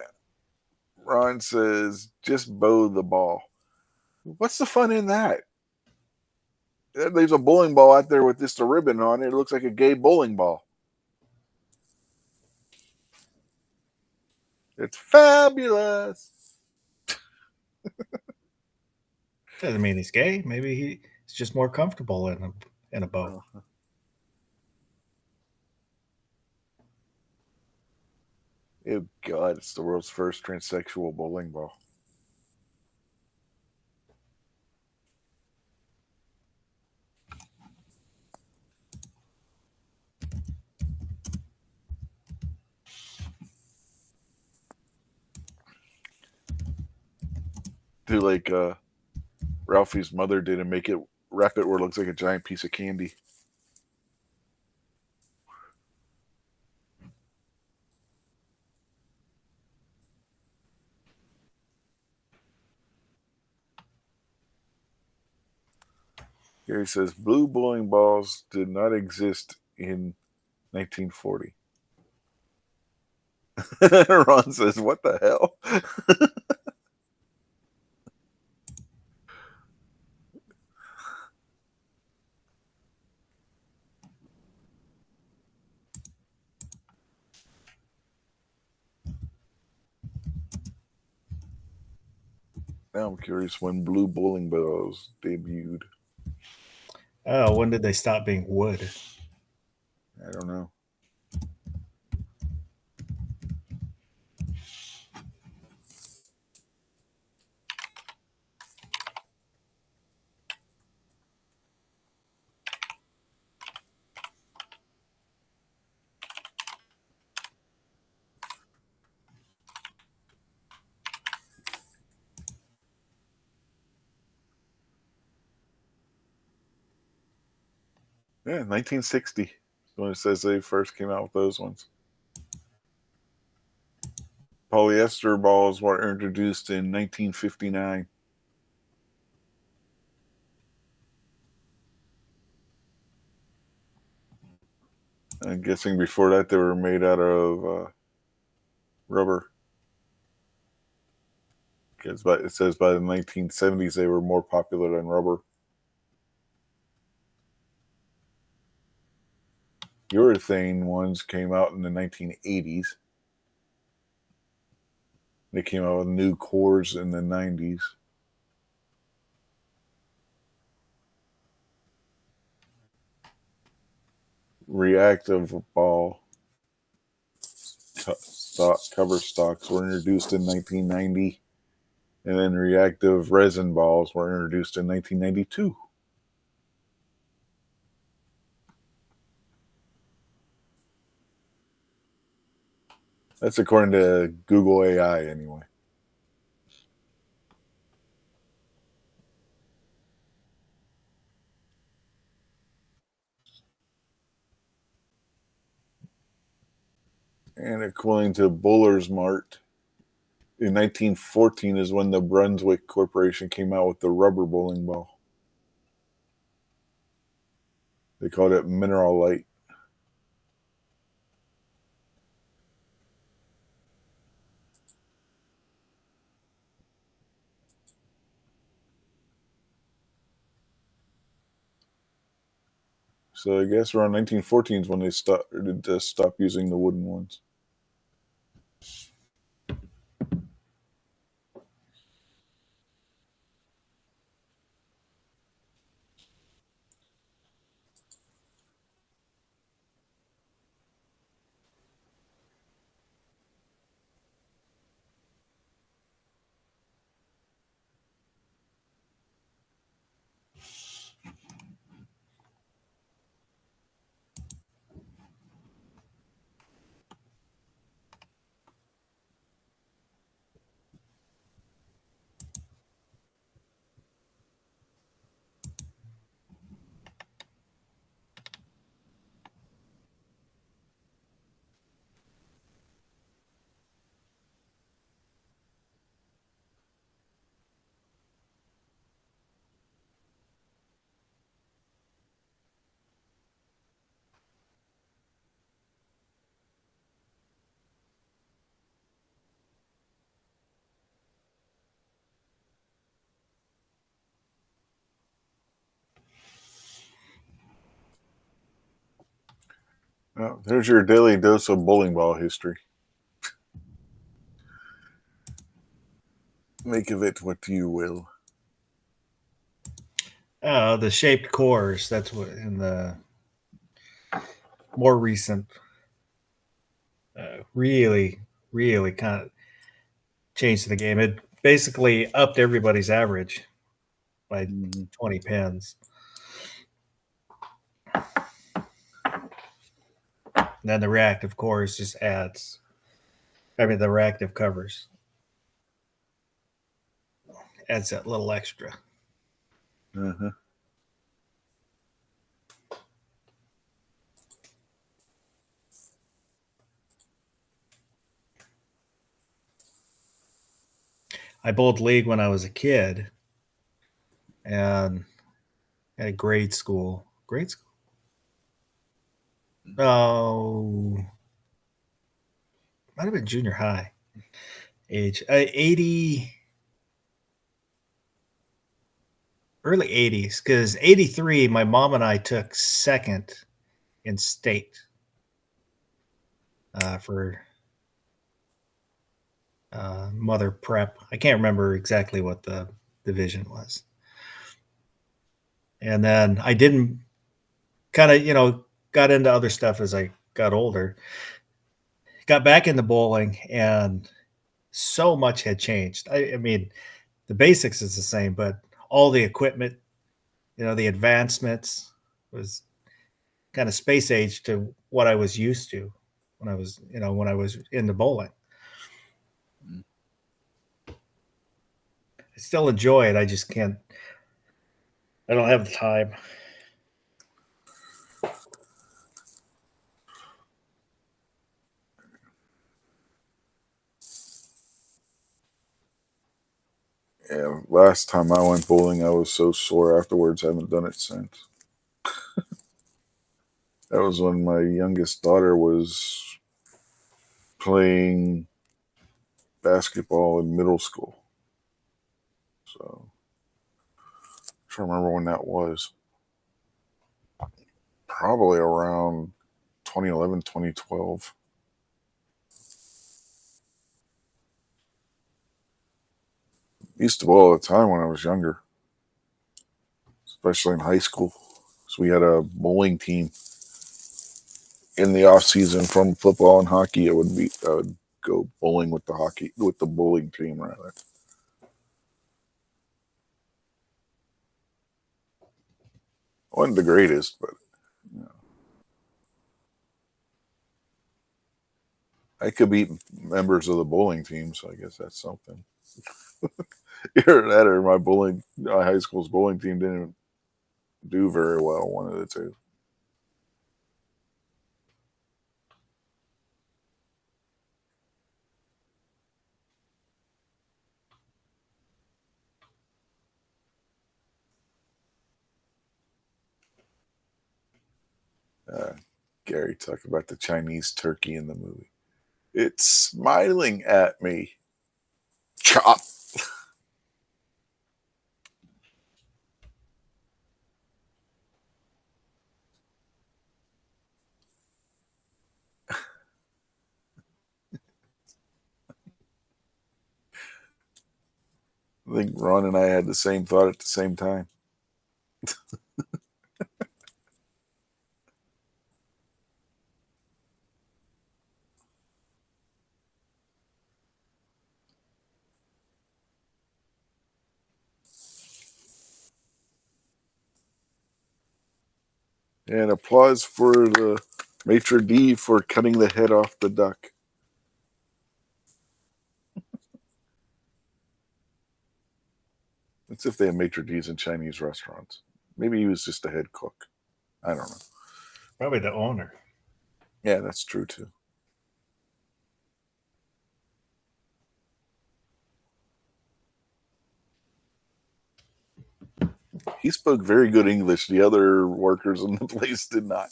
Ron says, just bow the ball. What's the fun in that? There's a bowling ball out there with just a ribbon on it. It looks like a gay bowling ball. It's fabulous. Doesn't mean he's gay. Maybe he's just more comfortable in a boat. Oh. Oh God! It's the world's first transsexual bowling ball. Do like Ralphie's mother did and make it wrap it where it looks like a giant piece of candy. Here he says blue bowling balls did not exist in 1940. Ron says, "What the hell?" Now I'm curious when blue bowling balls debuted. Oh, when did they stop being wood? I don't know. Yeah, 1960 when it says they first came out with those ones. Polyester balls were introduced in 1959. I'm guessing before that they were made out of rubber. Because it says by the 1970s they were more popular than rubber. Urethane ones came out in the 1980s. They came out with new cores in the 90s. Reactive ball cover stocks were introduced in 1990, and then reactive resin balls were introduced in 1992. That's according to Google AI, anyway. And according to Buller's Mart, in 1914 is when the Brunswick Corporation came out with the rubber bowling ball. They called it Mineral Light. So I guess around 1914 is when they started to stop using the wooden ones. Well, there's your daily dose of bowling ball history. Make of it what you will. The shaped cores. That's what in the more recent, really, really kind of changed the game. It basically upped everybody's average by 20 pins. And then the reactive cores just adds. I mean, the reactive covers adds that little extra. Uh-huh. I bowled league when I was a kid, and at grade school. Grade school. Oh, might have been junior high age. 80, early 80s, because 83, my mom and I took second in state for mother prep. I can't remember exactly what the division was. And then I didn't kind of, got into other stuff as I got older. Got back into bowling, and so much had changed. I mean, the basics is the same, but all the equipment, the advancements was kind of space age to what I was used to when I was into bowling. I still enjoy it. I just can't. I don't have the time. Yeah, last time I went bowling, I was so sore afterwards. I haven't done it since. That was when my youngest daughter was playing basketball in middle school. So, I'm trying to remember when that was. Probably around 2011, 2012. Used to bowl all the time when I was younger, especially in high school. So we had a bowling team in the off season from football and hockey. I would go bowling with the bowling team rather. Wasn't the greatest, but I could beat members of the bowling team, so I guess that's something. Either that or my high school's bowling team didn't do very well. One of the two. Gary talked about the Chinese turkey in the movie. It's smiling at me. Chop. I think Ron and I had the same thought at the same time. And applause for the maitre d' for cutting the head off the duck. That's if they have maitre d's in Chinese restaurants. Maybe he was just a head cook. I don't know. Probably the owner. Yeah, that's true too. He spoke very good English. The other workers in the place did not.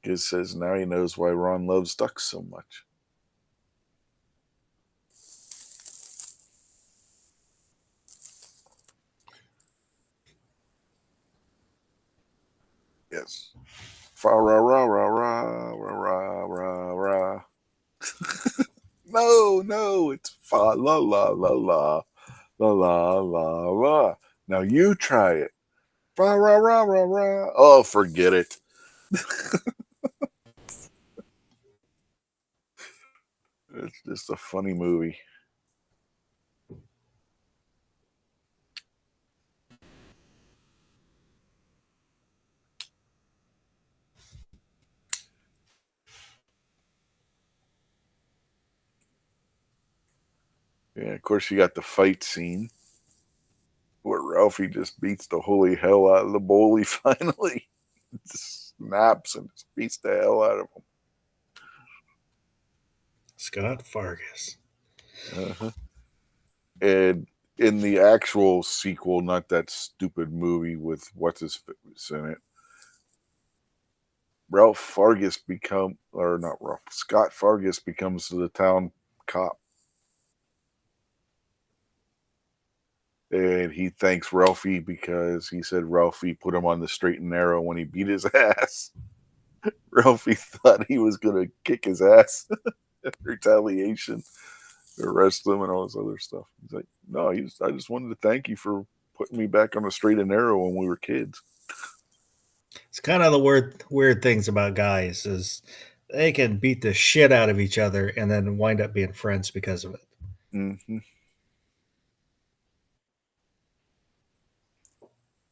Giz says now he knows why Ron loves ducks so much. Yes. Fa ra ra ra ra ra ra ra ra. No, it's fa la la la la la la la la. Now you try it. Fa ra ra ra ra. Oh, forget it. It's just a funny movie. Yeah, of course you got the fight scene where Ralphie just beats the holy hell out of the bully finally. Just snaps and just beats the hell out of Scott Fargus. him. Uh-huh. And in the actual sequel, not that stupid movie with what's his face in it, Scott Fargus becomes the town cop. And he thanks Ralphie because he said Ralphie put him on the straight and narrow when he beat his ass. Ralphie thought he was going to kick his ass in retaliation, arrest him, and all this other stuff. He's like, no, I just wanted to thank you for putting me back on the straight and narrow when we were kids. It's kind of the weird things about guys is they can beat the shit out of each other and then wind up being friends because of it. Mm-hmm.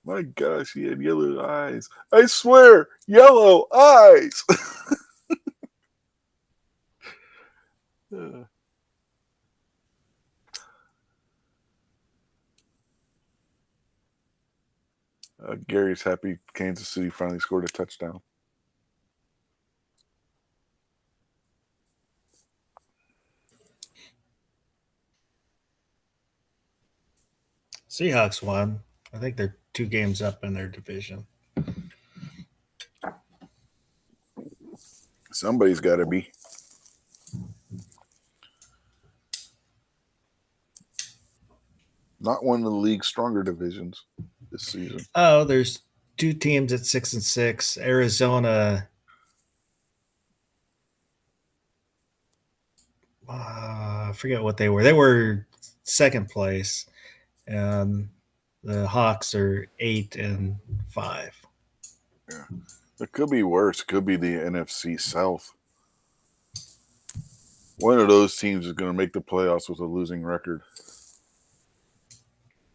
My gosh, he had yellow eyes. I swear, yellow eyes. Gary's happy Kansas City finally scored a touchdown. Seahawks won. I think they're 2 games up in their division. Somebody's got to be. Not one of the league's stronger divisions this season. Oh, there's 2 teams at 6-6. Arizona. I forget what they were. They were second place, and the Hawks are 8-5. Yeah, it could be worse. It could be the NFC South. One of those teams is going to make the playoffs with a losing record.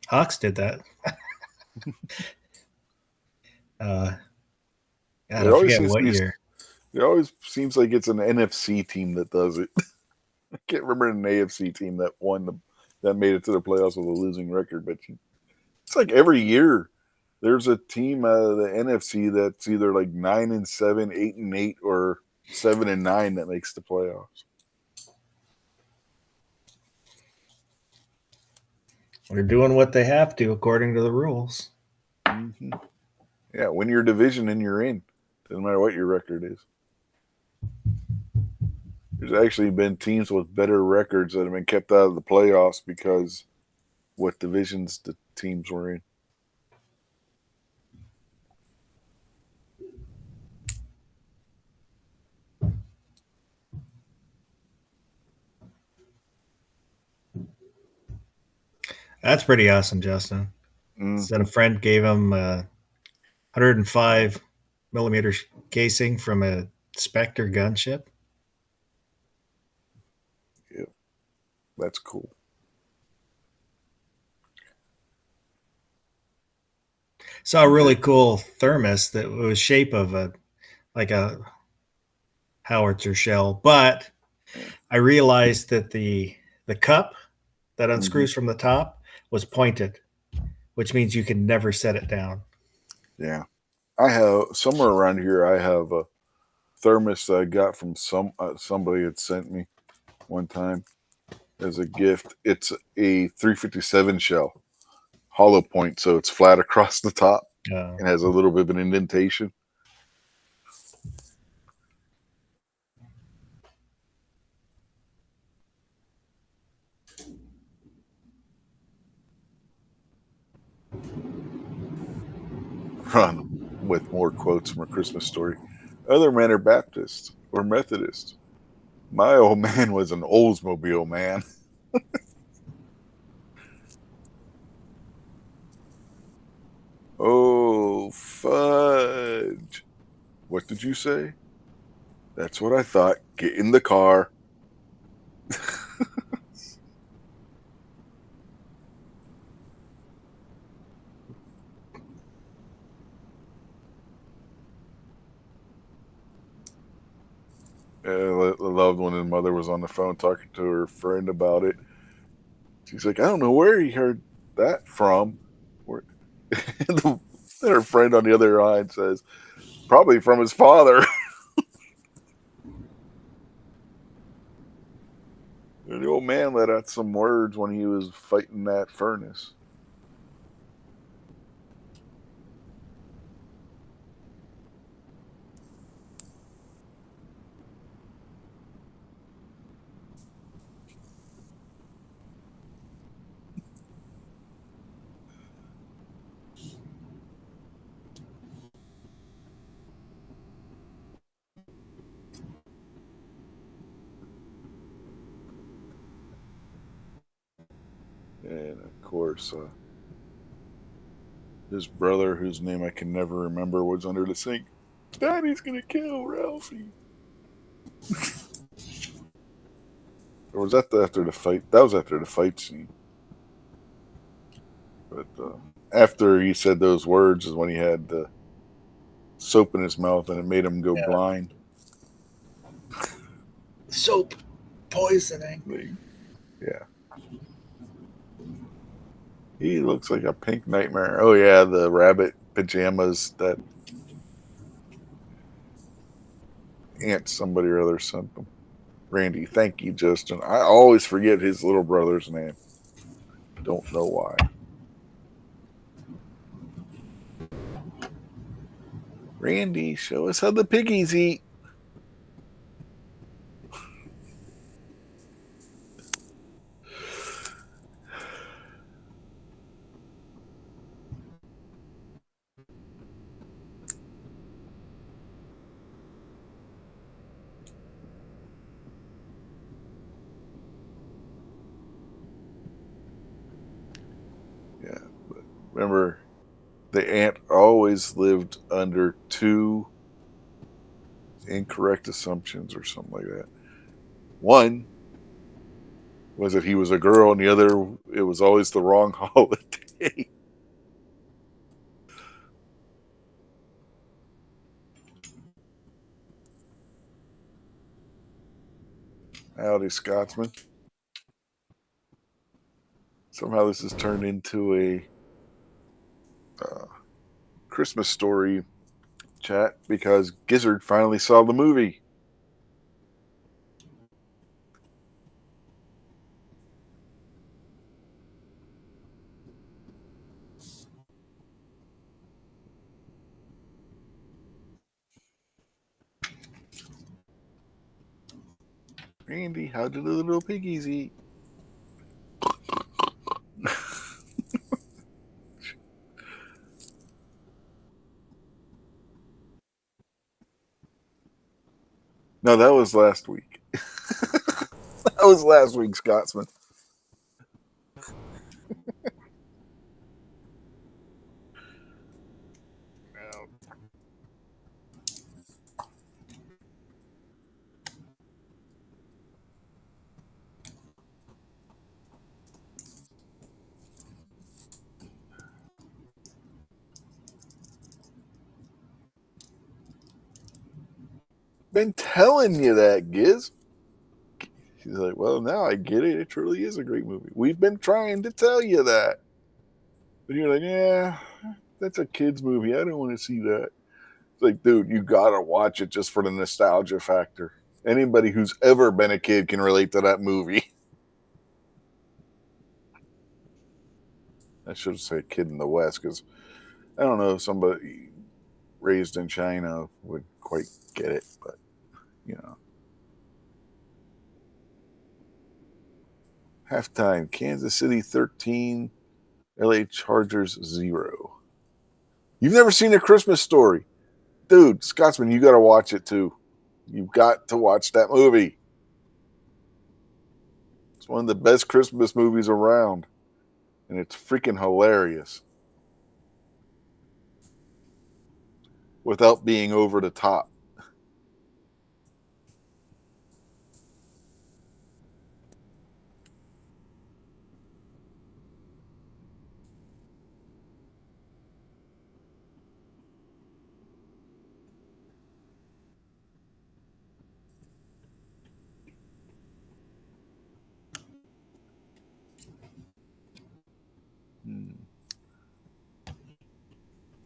Hawks did that. I forget what year. It always seems like it's an NFC team that does it. I can't remember an AFC team that that made it to the playoffs with a losing record, but it's like every year there's a team out of the NFC that's either like 9-7, 8-8, or 7-9 that makes the playoffs. They're doing what they have to according to the rules. Mm-hmm. Yeah, win your division and you're in. Doesn't matter what your record is. There's actually been teams with better records that have been kept out of the playoffs because what divisions the teams were in. That's pretty awesome, Justin. Mm-hmm. Said a friend gave him a 105 millimeter casing from a Spectre gunship. Yeah, that's cool. Saw a really cool thermos that was shape of a howitzer shell, but I realized that the cup that unscrews from the top was pointed, which means you can never set it down. Yeah. I have somewhere around here. I have a thermos that I got from somebody had sent me one time as a gift. It's a 357 shell, hollow point, so it's flat across the top and has a little bit of an indentation. Run, with more quotes from A Christmas Story. Other men are Baptist or Methodist. My old man was an Oldsmobile man. Oh, fudge. What did you say? That's what I thought. Get in the car. I loved when his mother was on the phone talking to her friend about it. She's like, I don't know where he heard that from. And her friend on the other line says, probably from his father. The old man let out some words when he was fighting that furnace. And of course, his brother, whose name I can never remember, was under the sink. Daddy's gonna kill Ralphie. Or was that after the fight? That was after the fight scene. But after he said those words is when he had the soap in his mouth and it made him go blind. Soap poisoning. Yeah. He looks like a pink nightmare. Oh yeah, the rabbit pajamas that Aunt somebody or other sent them. Randy, thank you, Justin. I always forget his little brother's name. Don't know why. Randy, show us how the piggies eat. Yeah, but remember, the aunt always lived under two incorrect assumptions or something like that. One was that he was a girl, and the other, it was always the wrong holiday. Howdy, Scotsman. Somehow this has turned into a Christmas Story chat because Gizzard finally saw the movie. Randy, how do the little piggies eat? No, that was last week. That was last week, Scotsman. Been telling you that, Giz. She's like, well, now I get it. It truly is a great movie. We've been trying to tell you that. But you're like, yeah, that's a kid's movie. I don't want to see that. It's like, dude, you got to watch it just for the nostalgia factor. Anybody who's ever been a kid can relate to that movie. I should say kid in the West because I don't know if somebody raised in China would quite get it, but, you know. Halftime, Kansas City 13, LA Chargers 0. You've never seen A Christmas Story? Dude, Scotsman, you got to watch it too. You've got to watch that movie. It's one of the best Christmas movies around. And it's freaking hilarious. Without being over the top.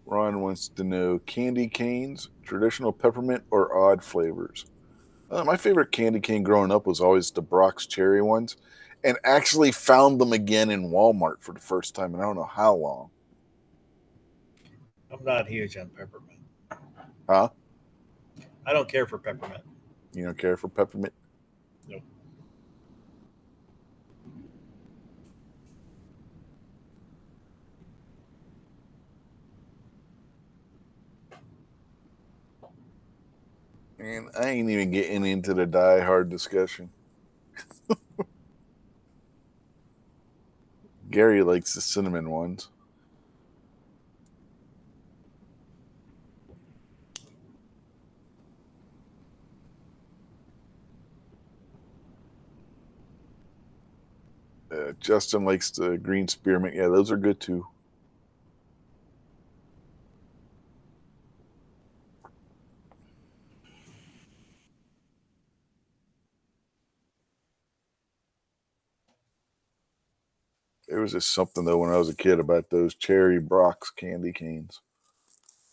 Ron wants to know candy canes, traditional peppermint, or odd flavors. My favorite candy cane growing up was always the Brock's cherry ones, and actually found them again in Walmart for the first time in I don't know how long. I'm not huge on peppermint. Huh? I don't care for peppermint. You don't care for peppermint? Nope. Man, I ain't even getting into the Die Hard discussion. Gary likes the cinnamon ones. Justin likes the green spearmint. Yeah, those are good too. There was just something though when I was a kid about those cherry Brock's candy canes.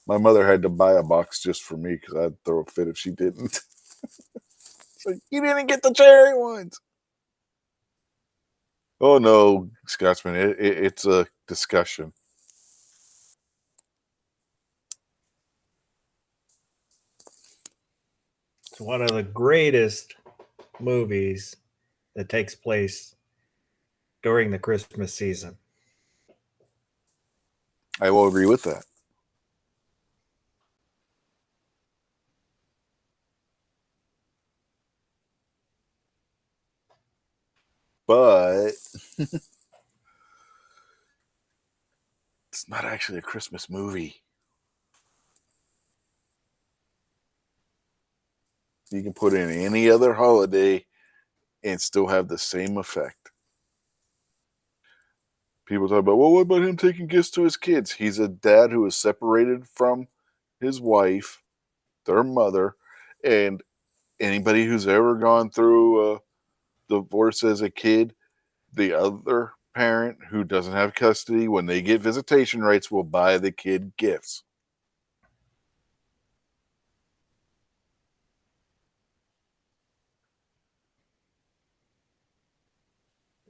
My mother had to buy a box just for me because I'd throw a fit if she didn't. It's like, you didn't get the cherry ones. Oh no, Scotsman, it's a discussion. It's one of the greatest movies that takes place during the Christmas season. I will agree with that. But it's not actually a Christmas movie. You can put in any other holiday and still have the same effect. People talk about, well, what about him taking gifts to his kids? He's a dad who is separated from his wife, their mother, and anybody who's ever gone through a divorce as a kid, the other parent who doesn't have custody, when they get visitation rights, will buy the kid gifts.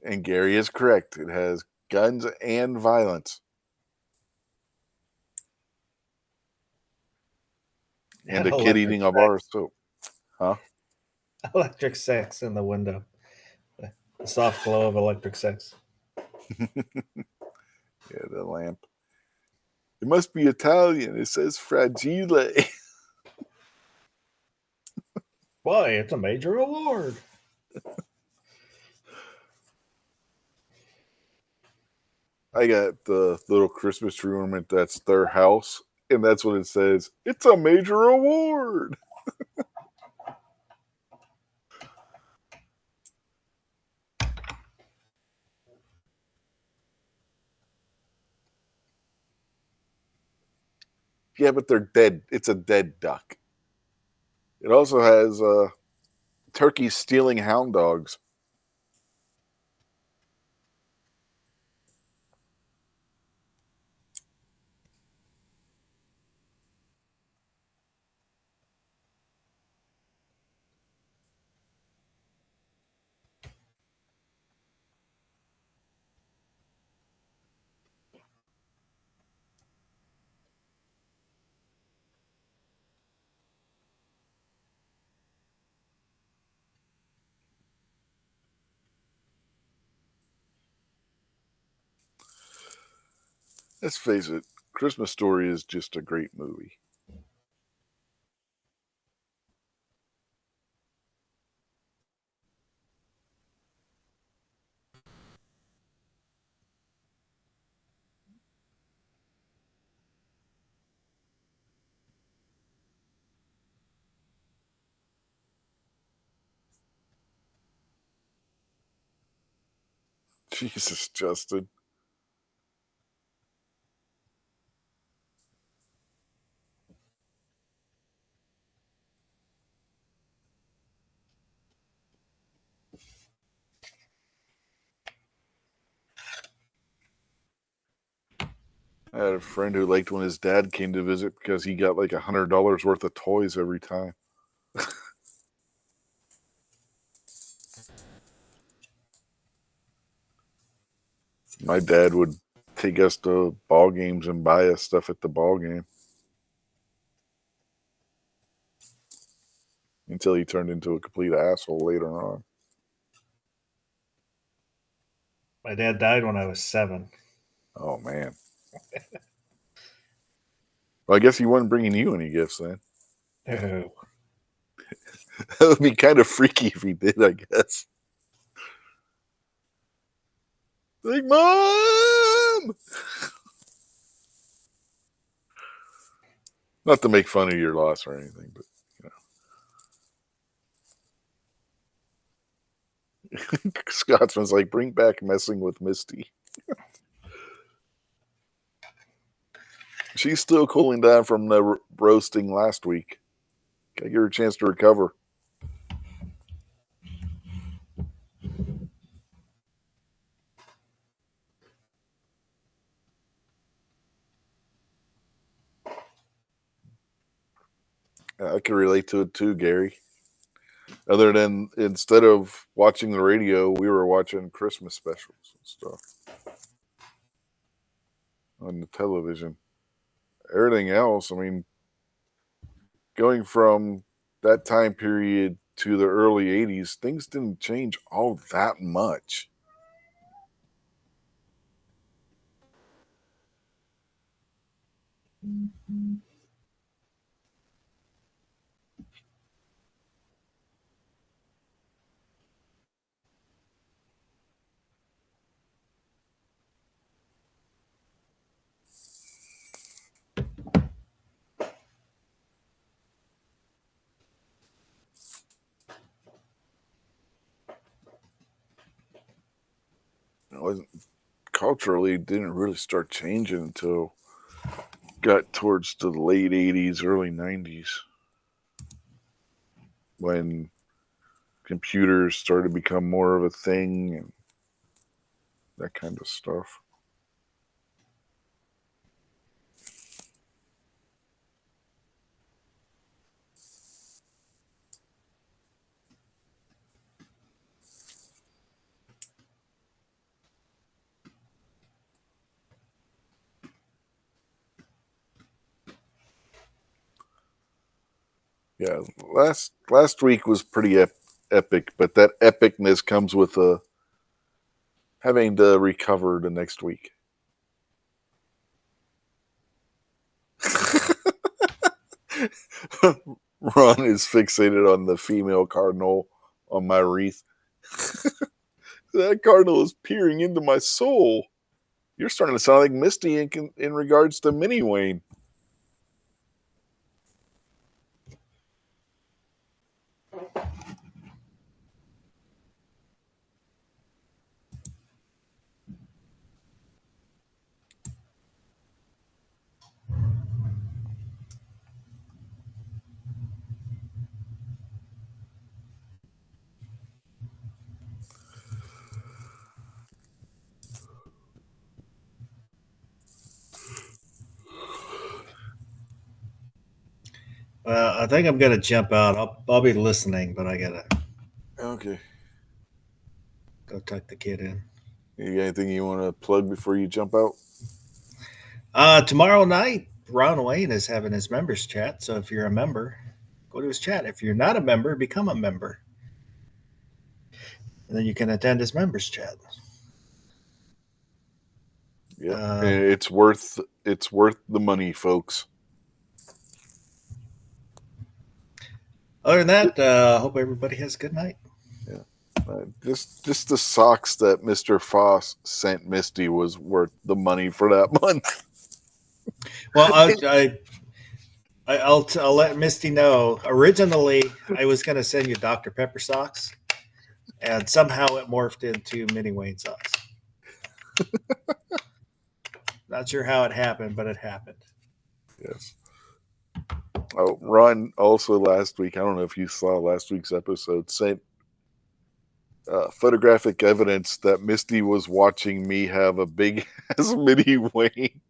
And Gary is correct. It has guns and violence. And a kid eating a bar of soap. Huh? Electric sex in the window. The soft glow of electric sex. Yeah, the lamp. It must be Italian. It says fragile. Boy, it's a major award. I got the little Christmas tree ornament that's their house, and that's what it says. It's a major award. Yeah, but they're dead. It's a dead duck. It also has turkeys stealing hound dogs. Let's face it, Christmas Story is just a great movie. Jesus, Justin. I had a friend who liked when his dad came to visit because he got like $100 worth of toys every time. My dad would take us to ball games and buy us stuff at the ball game until he turned into a complete asshole later on. My dad died when I was 7. Oh, man. Well, I guess he wasn't bringing you any gifts then. Oh. That would be kind of freaky if he did, I guess. Like, Mom! Not to make fun of your loss or anything, but, you know. Scotsman's like, bring back messing with Misty. She's still cooling down from the roasting last week. Gotta give her a chance to recover. I can relate to it too, Gary. Other than instead of watching the radio, we were watching Christmas specials and stuff on the television. Everything else, I mean, going from that time period to the early 80s, things didn't change all that much. It wasn't culturally didn't really start changing until got towards the late 80s, early 90s, when computers started to become more of a thing and that kind of stuff. Yeah, last week was pretty epic, but that epicness comes with having to recover the next week. Ron is fixated on the female cardinal on my wreath. That cardinal is peering into my soul. You're starting to sound like Misty in regards to Mini Wayne. I think I'm gonna jump out. I'll be listening, but I gotta Okay. go tuck the kid in. You got anything you want to plug before you jump out? Tomorrow night, Ron Wayne is having his members chat. So if you're a member, go to his chat. If you're not a member, become a member, and then you can attend his members chat. Yeah, it's worth It's worth the money, folks. Other than that, I hope everybody has a good night. Just the socks that Mr. Foss sent Misty was worth the money for that month. Well, I'll let Misty know. Originally, I was going to send you Dr. Pepper socks, and somehow it morphed into Mini Wayne socks. Not sure how it happened, but it happened. Yes. Oh, Ron also last week, I don't know if you saw last week's episode, sent photographic evidence that Misty was watching me have a big ass Mini Wayne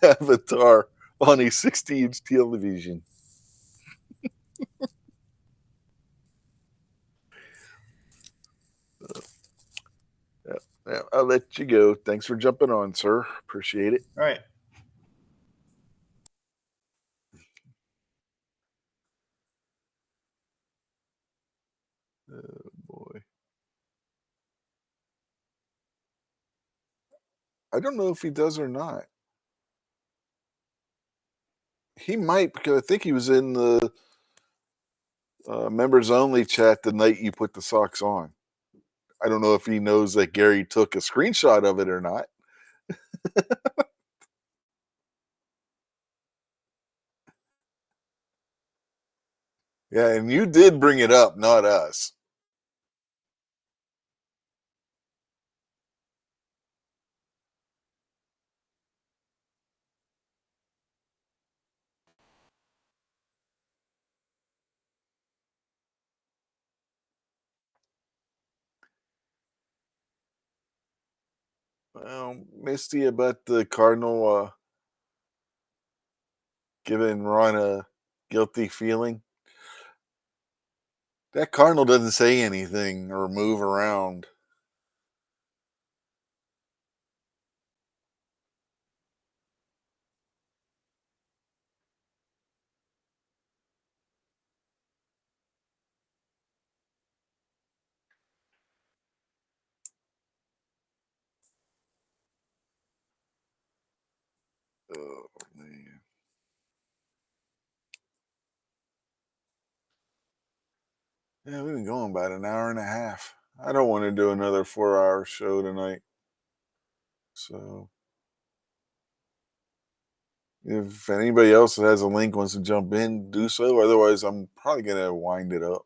avatar on a 60-inch television. Yeah, I'll let you go. Thanks for jumping on, sir. Appreciate it. All right. Oh, boy. I don't know if he does or not. He might, because I think he was in the members only chat the night you put the socks on. I don't know if he knows that Gary took a screenshot of it or not. Yeah, and you did bring it up, not us. Well, Misty, about the Cardinal giving Ron a guilty feeling. That Cardinal doesn't say anything or move around. Oh, man. Yeah, we've been going about an hour and a half. I don't want to do another 4-hour show tonight. So, if anybody else that has a link wants to jump in, do so. Otherwise, I'm probably going to wind it up.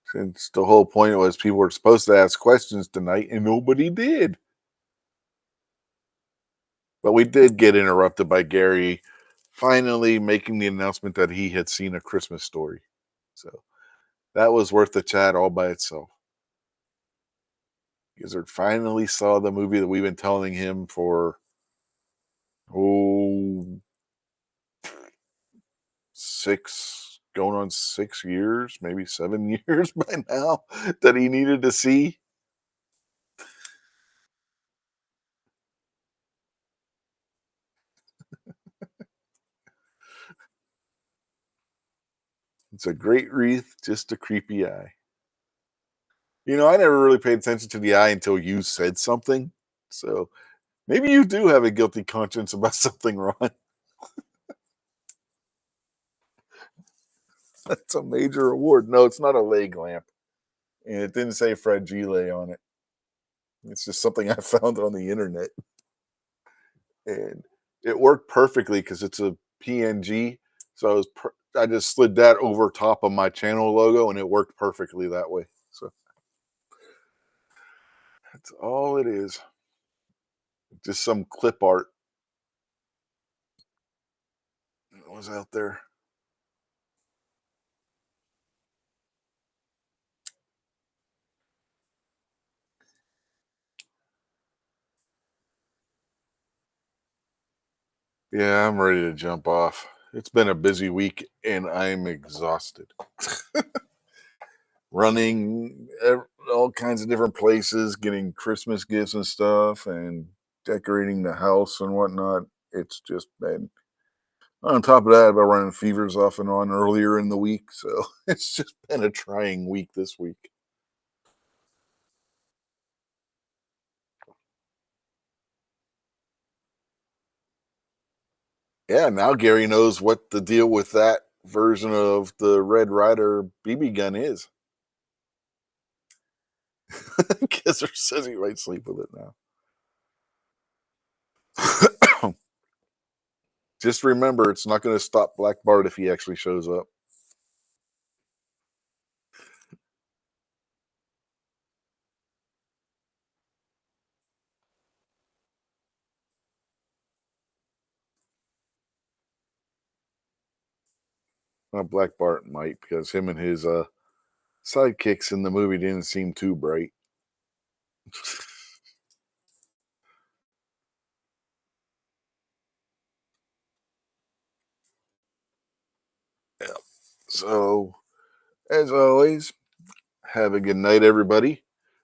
Since the whole point was people were supposed to ask questions tonight and nobody did. But we did get interrupted by Gary finally making the announcement that he had seen A Christmas Story. So that was worth the chat all by itself. Gizzard finally saw the movie that we've been telling him for 6 years, maybe 7 years by now, that he needed to see. It's a great wreath, just a creepy eye. You know, I never really paid attention to the eye until you said something. So maybe you do have a guilty conscience about something, Ron. That's a major award. No, it's not a leg lamp. And it didn't say Fragile on it. It's just something I found on the internet. And it worked perfectly because it's a PNG. So I just slid that over top of my channel logo and it worked perfectly that way. So that's all it is. Just some clip art that was out there. Yeah, I'm ready to jump off. It's been a busy week and I'm exhausted. Running all kinds of different places, getting Christmas gifts and stuff, and decorating the house and whatnot. It's just been, on top of that, I've been running fevers off and on earlier in the week. So it's just been a trying week this week. Yeah, now Gary knows what the deal with that version of the Red Ryder BB gun is. Kisser says he might sleep with it now. Just remember, it's not going to stop Black Bart if he actually shows up. Well, Black Bart might, because him and his sidekicks in the movie didn't seem too bright. Yeah. So, as always, have a good night, everybody.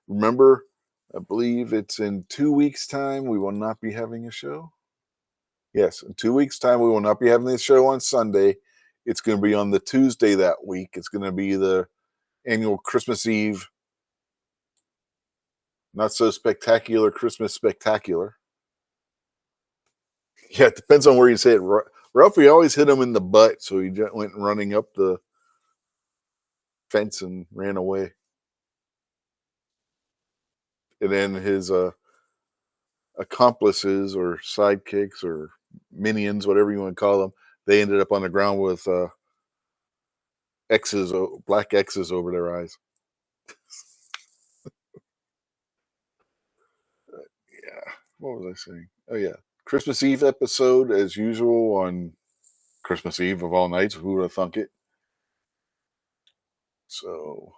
Remember, I believe it's in 2 weeks' time we will not be having a show. Yes, in 2 weeks' time we will not be having this show on Sunday. It's going to be on the Tuesday that week. It's going to be the annual Christmas Eve, not so spectacular Christmas spectacular. Yeah, it depends on where you say it. Ralphie always hit him in the butt, so he just went running up the fence and ran away. And then his accomplices or sidekicks or minions, whatever you want to call them, they ended up on the ground with X's, black X's over their eyes. Yeah, what was I saying? Oh yeah, Christmas Eve episode as usual on Christmas Eve of all nights. Who would have thunk it? So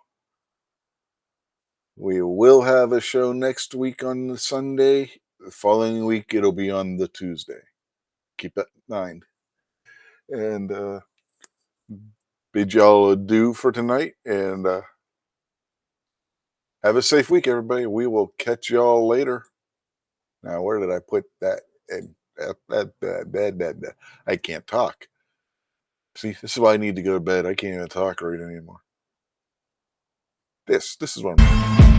we will have a show next week on the Sunday. The following week it'll be on the Tuesday. Keep that in mind. And bid y'all adieu for tonight, and have a safe week, everybody. We will catch y'all later. Now, where did I put that? I can't talk. See, this is why I need to go to bed. I can't even talk right anymore. This is what I'm